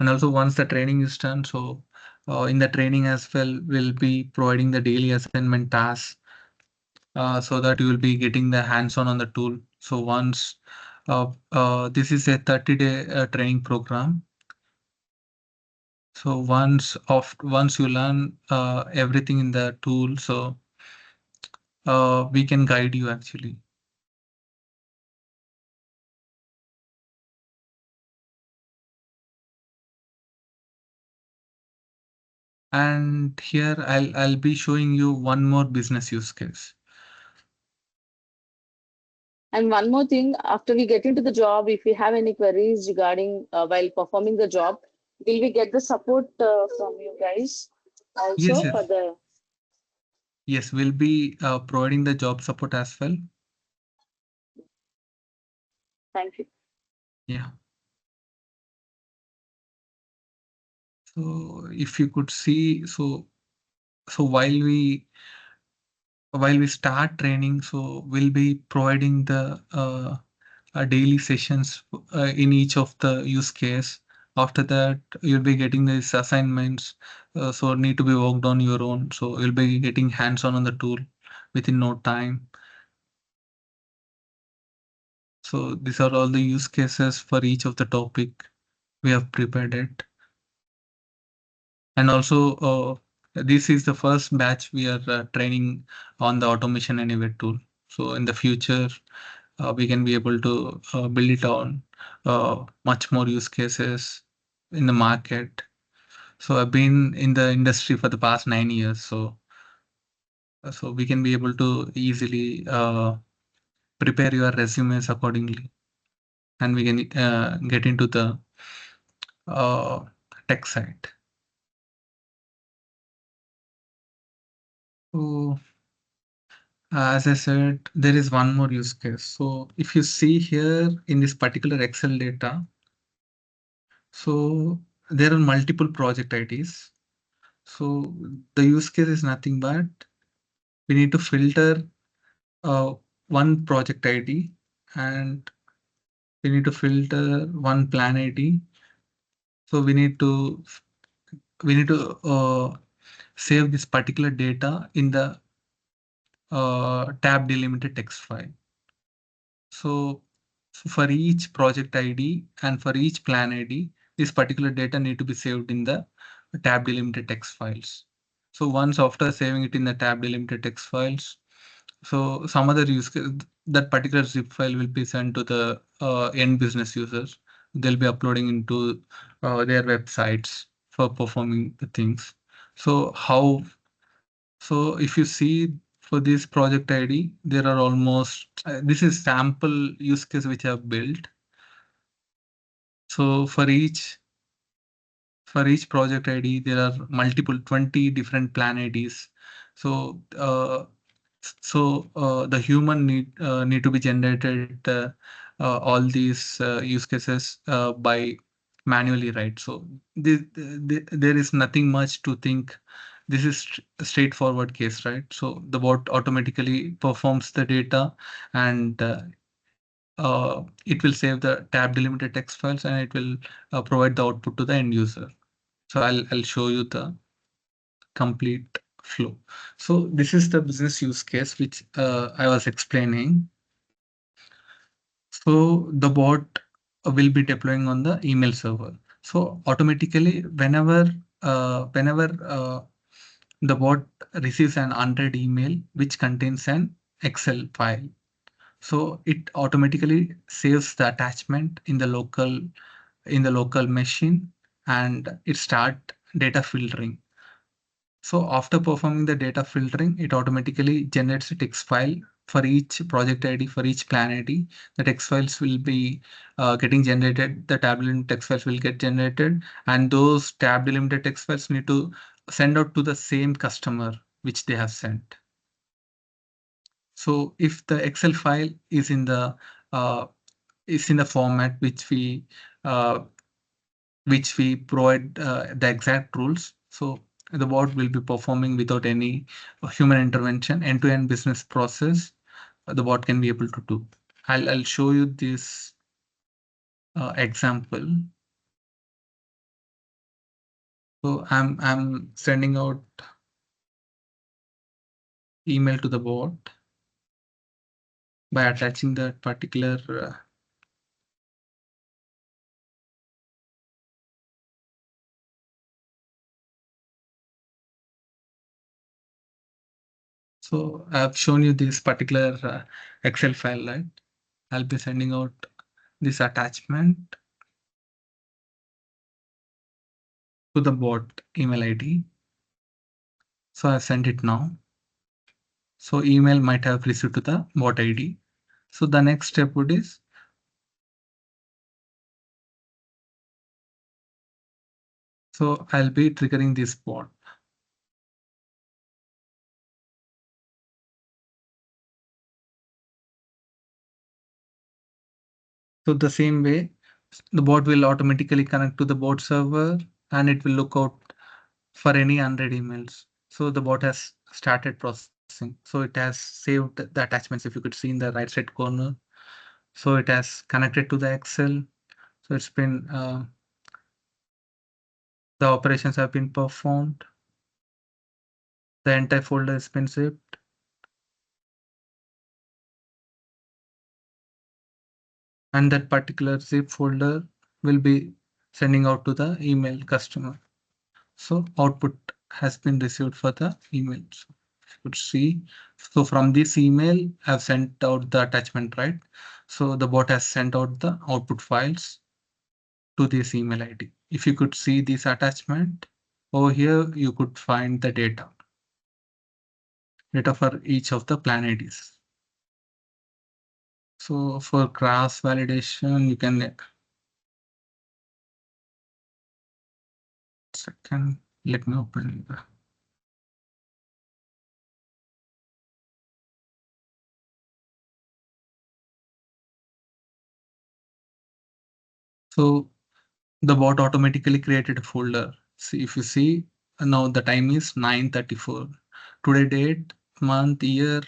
A: also once the training is done, so in the training as well, we'll be providing the daily assignment tasks so that you will be getting the hands-on on the tool. So once this is a 30-day training program. So once you learn everything in the tool, so we can guide you actually. And here I'll be showing you one more business use case.
E: And one more thing, after we get into the job, if we have any queries regarding while performing the job, will we get the support from you guys
A: Yes,
E: also
A: yes,
E: for the?
A: yes. We'll be providing the job support as well.
E: Thank you.
A: Yeah. So if you could see, so while we start training, so we'll be providing the daily sessions in each of the use case. After that, you'll be getting these assignments, so need to be worked on your own. So you'll be getting hands-on on the tool within no time. So these are all the use cases for each of the topic we have prepared it. And also, this is the first batch we are training on the Automation Anywhere tool. So in the future, we can be able to build it on much more use cases in the market. So I've been in the industry for the past 9 years, so we can be able to easily prepare your resumes accordingly, and we can get into the uh, tech side. So as I said, there is one more use case. So if you see here in this particular Excel data, so there are multiple project IDs. So the use case is nothing but we need to filter one project ID, and we need to filter one plan ID. So we need to save this particular data in the tab delimited text file. So for each project ID and for each plan ID, this particular data need to be saved in the tab delimited text files. So once after saving it in the tab delimited text files, so some other use case, that particular zip file will be sent to the end business users. They'll be uploading into their websites for performing the things. So so if you see for this project ID, there are almost, this is sample use case which I have built. So for each project ID, there are multiple 20 different plan IDs. So the human need to be generated all these use cases by manually, right? So there is nothing much to think. This is a straightforward case, right? So the bot automatically performs the data, and it will save the tab delimited text files, and it will provide the output to the end user. So I'll show you the complete flow. So this is the business use case which I was explaining. So the bot will be deploying on the email server. So automatically, whenever the bot receives an unread email which contains an Excel file, so it automatically saves the attachment in the local machine, and it start data filtering. So after performing the data filtering, it automatically generates a text file for each project ID, for each plan ID. The text files will be getting generated. The tab delimited text files will get generated, and those tab delimited text files need to send out to the same customer which they have sent. So if the Excel file is in the format which we provide the exact rules. So the bot will be performing without any human intervention, end-to-end business process. The bot can be able to do. I'll show you this example. So I'm sending out email to the bot by attaching that particular so I've shown you this particular Excel file, right? I'll be sending out this attachment to the bot email ID. So I've sent it now. So email might have received to the bot ID. So the next step would is so I'll be triggering this bot. So the same way, the bot will automatically connect to the bot server and it will look out for any unread emails. So the bot has started processing. So it has saved the attachments, if you could see in the right side corner. So it has connected to the Excel. So it's been the operations have been performed. The entire folder has been zipped. And that particular zip folder will be sending out to the email customer. So output has been received for the email. So you could see, so from this email, I've sent out the attachment, right? So the bot has sent out the output files to this email ID. If you could see this attachment over here, you could find the data for each of the plan IDs. So for cross validation, you can second, let me open the so the bot automatically created a folder. See, if you see now the time is 9:34. Today date, month, year,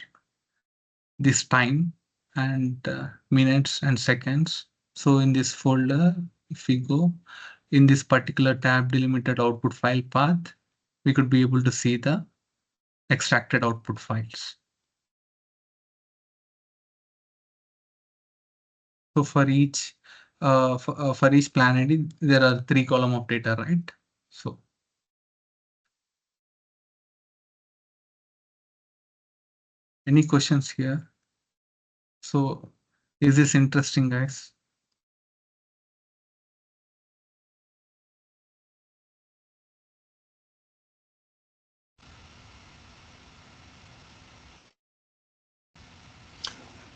A: this time, and minutes and seconds. So in this folder, if we go in this particular tab delimited output file path, we could be able to see the extracted output files. So for each plan ID, there are 3 column of data, right? So any questions here? So is this interesting, guys?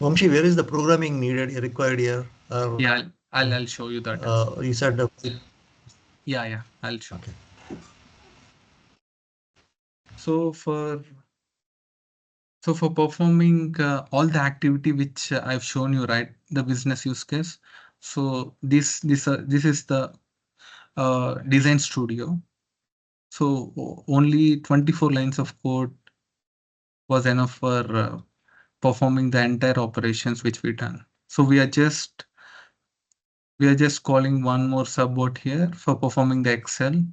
C: Vamshi, where is the programming needed required here?
A: Yeah, I'll show you that.
C: You said
A: Yeah, I'll show.
C: Okay.
A: So for performing all the activity which I've shown you, right, the business use case. So this is the design studio. So only 24 lines of code was enough for performing the entire operations which we done. So we are just calling one more subbot here for performing the Excel.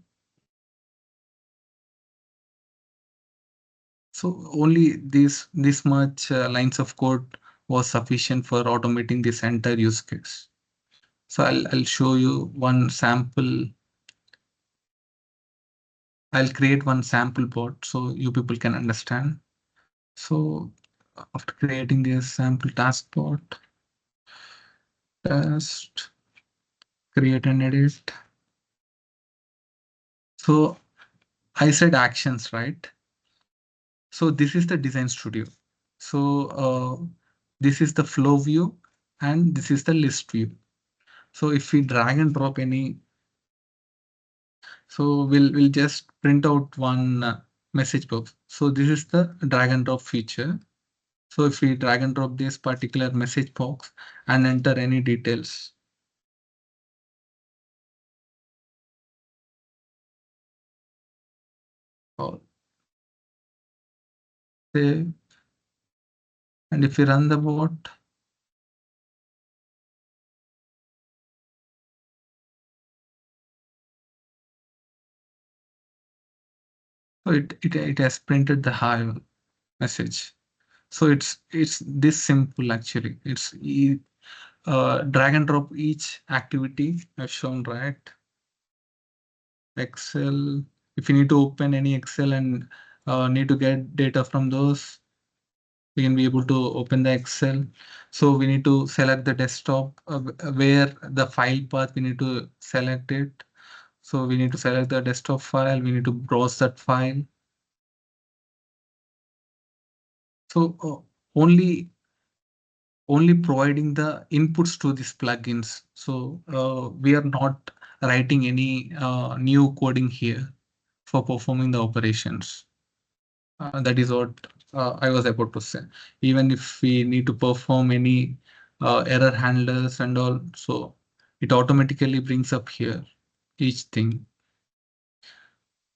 A: So only this much lines of code was sufficient for automating this entire use case. So I'll show you one sample. I'll create one sample bot so you people can understand. So after creating this sample task bot, test, create and edit. So I said actions, right? So this is the design studio. So this is the flow view and this is the list view. So if we drag and drop any, so we'll just print out one message box. So this is the drag and drop feature. So if we drag and drop this particular message box and enter any details. Or save. And if we run the bot, so it has printed the hi message. So it's this simple actually. It's drag and drop each activity I've shown, right? Excel. If you need to open any Excel and need to get data from those, we can be able to open the Excel. So we need to select the desktop where the file path, we need to select it. So we need to select the desktop file. We need to browse that file. So only providing the inputs to these plugins. So we are not writing any new coding here for performing the operations. That is what I was about to say. Even if we need to perform any error handlers and all, so it automatically brings up here each thing.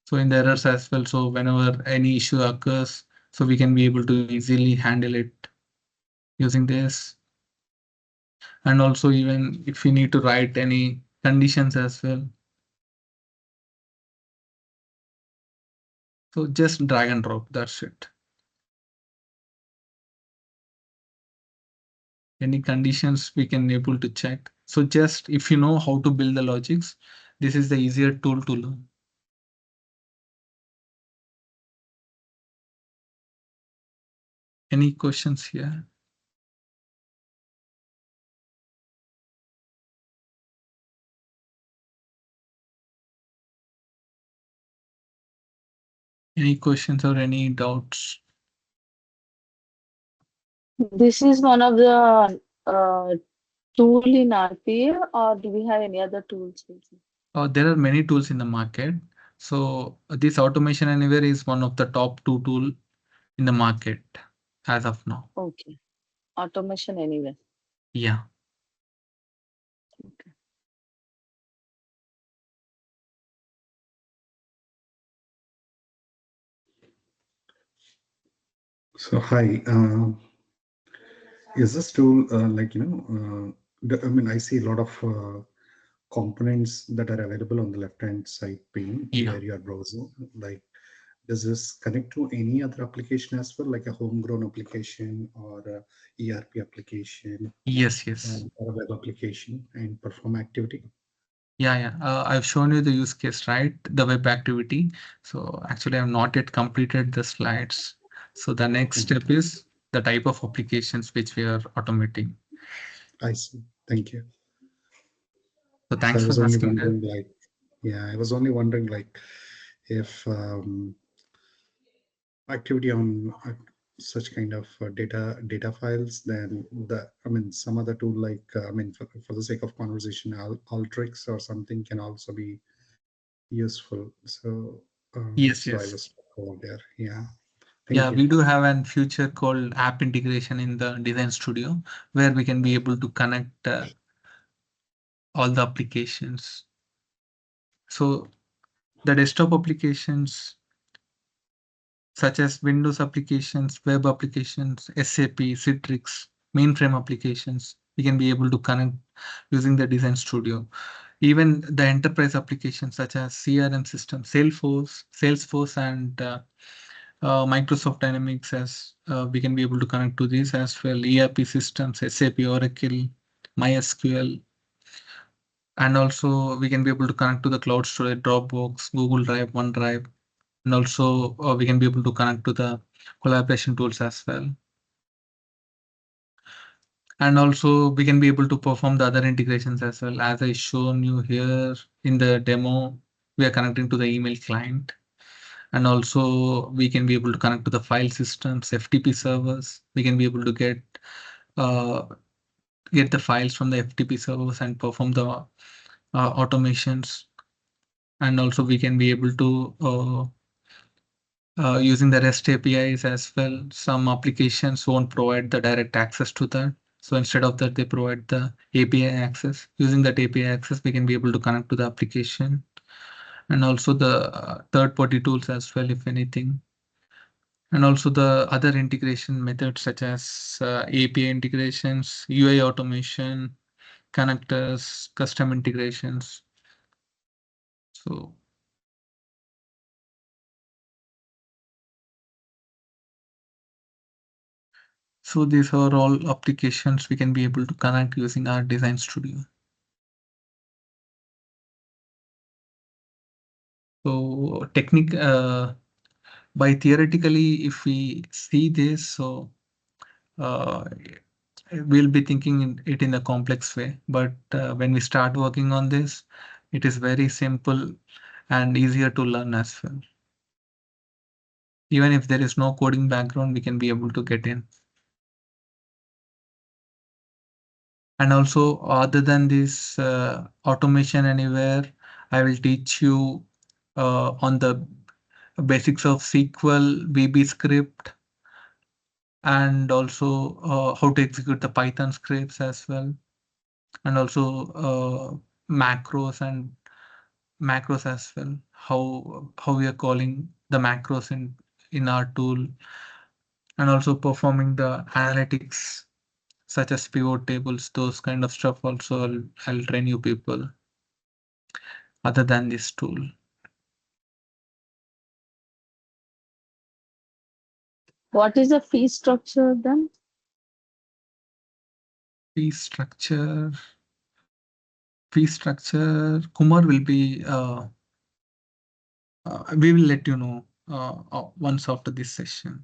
A: So in the errors as well, so whenever any issue occurs, so we can be able to easily handle it using this. And also even if we need to write any conditions as well. So just drag and drop, that's it. Any conditions we can able to check. So just if you know how to build the logics, this is the easier tool to learn. Any questions here? Any questions or any doubts?
E: This is one of the tool in RPA, or do we have any other tools?
A: There are many tools in the market. So this Automation Anywhere is one of the top 2 tool in the market as of now.
E: Okay. Automation Anywhere.
A: Yeah.
E: Okay.
F: So hi, is this tool I mean, I see a lot of components that are available on the left-hand side pane
A: Yeah.
F: where you are browsing. Like, does this connect to any other application as well, like a homegrown application or a ERP application?
A: Yes.
F: Or a web application and perform activity?
A: Yeah. I've shown you the use case, right? The web activity. So actually, I've not yet completed the slides. So the next step is the type of applications which we are automating.
F: I see. Thank you.
A: So thanks
F: I was
A: for
F: only
A: asking
F: wondering,
A: that.
F: I was only wondering, if activity on such kind of data files, then some other tool like for the sake of conversation, Alteryx or something can also be useful. So
A: Yes.
F: I was over there. Yeah.
A: Yeah,
F: Thank you.
A: we do have a feature called app integration in the Design Studio, where we can be able to connect all the applications. So the desktop applications, such as Windows applications, web applications, SAP, Citrix, mainframe applications, we can be able to connect using the Design Studio. Even the enterprise applications such as CRM system, Salesforce, and Microsoft Dynamics, as we can be able to connect to this as well. ERP systems, SAP, Oracle, MySQL, and also we can be able to connect to the cloud storage, Dropbox, Google Drive, OneDrive, and also we can be able to connect to the collaboration tools as well. And also we can be able to perform the other integrations as well. As I shown you here in the demo, we are connecting to the email client. And also we can be able to connect to the file systems, FTP servers. We can be able to get the files from the FTP servers and perform the automations. And also we can be able to using the REST APIs as well. Some applications won't provide the direct access to that. So instead of that, they provide the API access. Using that API access, we can be able to connect to the application, and also the third-party tools as well, if anything. And also the other integration methods such as API integrations, UI automation, connectors, custom integrations. So these are all applications we can be able to connect using our Design Studio. So by theoretically, if we see this, so we'll be thinking it in a complex way. But when we start working on this, it is very simple and easier to learn as well. Even if there is no coding background, we can be able to get in. And also, other than this automation anywhere, I will teach you on the basics of SQL, VB script, and also how to execute the Python scripts as well, and also macros as well. How we are calling the macros in our tool, and also performing the analytics such as pivot tables, those kind of stuff. Also, I'll train you people other than this tool.
E: What is the fee structure then?
A: Fee structure. Kumar will be. We will let you know once after this session.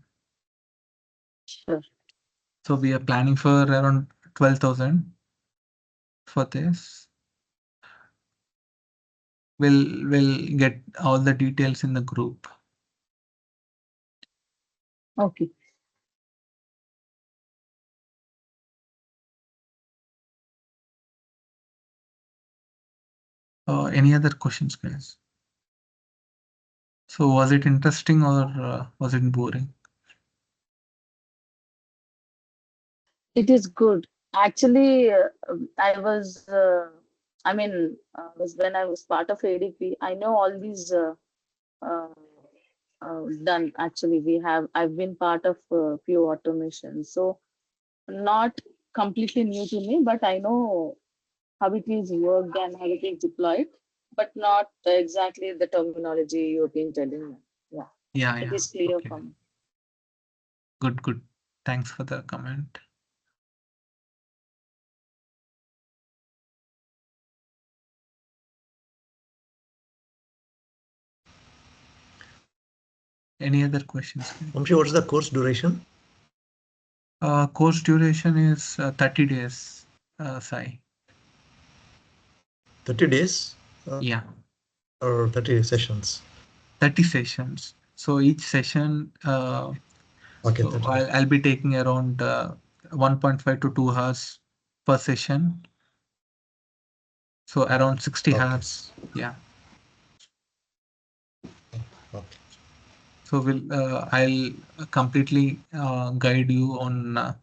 E: Sure.
A: So we are planning for around 12,000 for this. We'll get all the details in the group.
E: Okay.
A: Any other questions, guys? So was it interesting or was it boring?
E: It is good. Actually, when I was part of ADP, I know all these uh, done. Actually, I've been part of few automations. So not completely new to me, but I know how it is worked and how it is deployed, but not exactly the terminology you've been telling me. Yeah, it is clear
A: Okay.
E: for me.
A: Good. Thanks for the comment. Any other questions?
C: Vamshi, what is the course duration?
A: Course duration is 30 days, Sai.
C: 30 days?
A: Yeah.
C: Or 30 sessions?
A: 30 sessions. So each session,
C: Okay,
A: so I'll be taking around 1.5 to 2 hours per session. So around 60 hours. Yeah.
C: Okay.
A: So I'll completely guide you on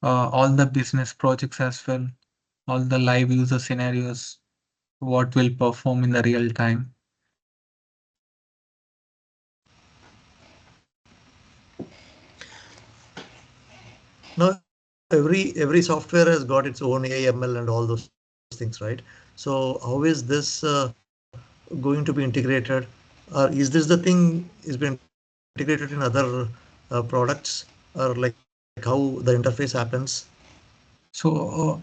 A: all the business projects as well, all the live user scenarios, what will perform in the real time.
C: Now, every software has got its own AML and all those things, right? So how is this going to be integrated? Or is this the thing is been integrated in other products, or like how the interface happens?
A: So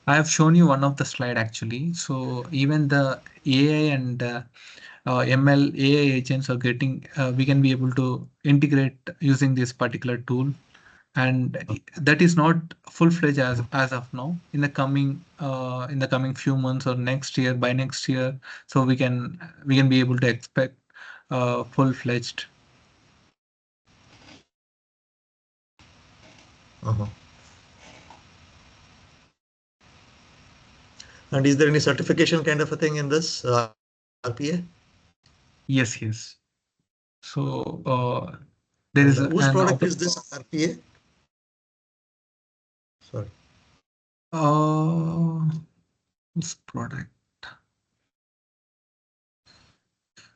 A: I have shown you one of the slide actually. So even the AI and ML AI agents are getting, we can be able to integrate using this particular tool, and that is not full-fledged as of now. In the coming few months or next year, by next year, so we can be able to expect full-fledged.
C: Uh-huh. And is there any certification kind of a thing in this RPA?
A: Yes. So there
C: And
A: is
C: whose
A: an
C: product is this RPA? Sorry.
A: this product.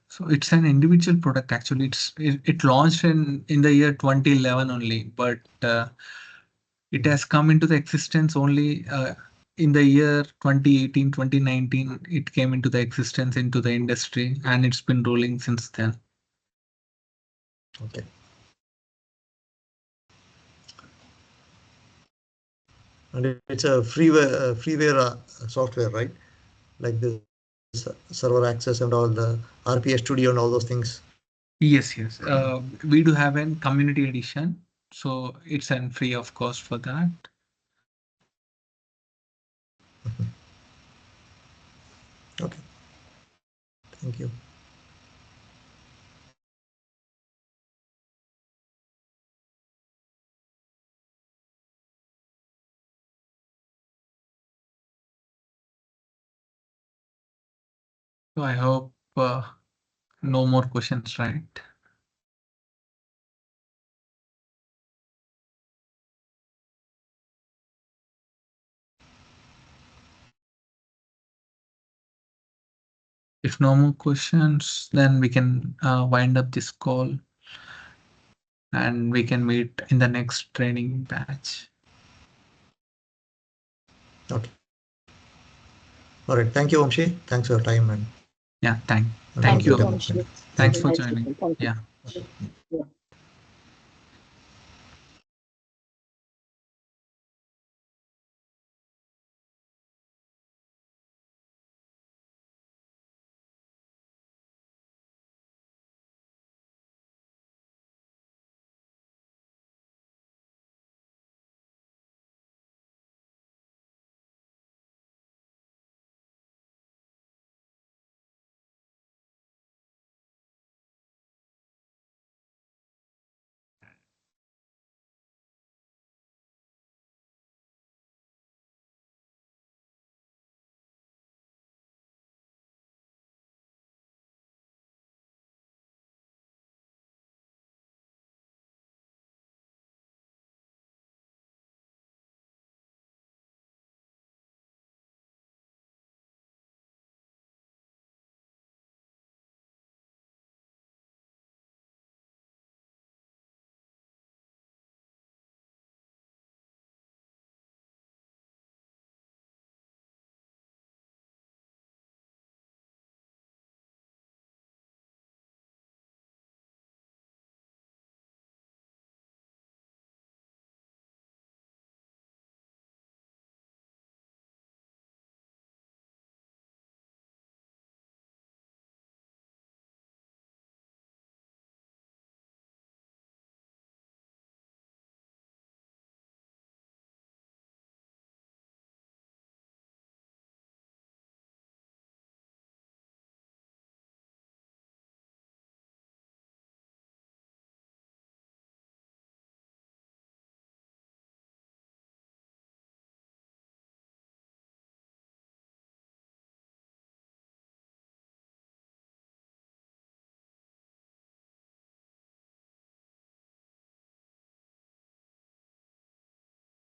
A: So it's an individual product actually. It launched in the year 2011 only, but it has come into the existence only in the year 2018, 2019. It came into the existence into the industry, and it's been rolling since then.
C: Okay. And it's a freeware software, right? Like this server access and all the RPA Studio and all those things.
A: Yes. We do have a community edition, so it's free of cost for that.
C: Okay. Thank you.
A: So I hope no more questions, right? If no more questions, then we can wind up this call, and we can meet in the next training batch.
C: Okay. All right. Thank you, Vamshi. Thanks for your time and
A: Yeah, thank
C: all
A: you.
C: the
E: Vamshi.
C: development.
A: Thanks
E: Very
A: for
E: nice
A: joining.
E: speaking. Thank you.
A: Yeah.
E: Yeah.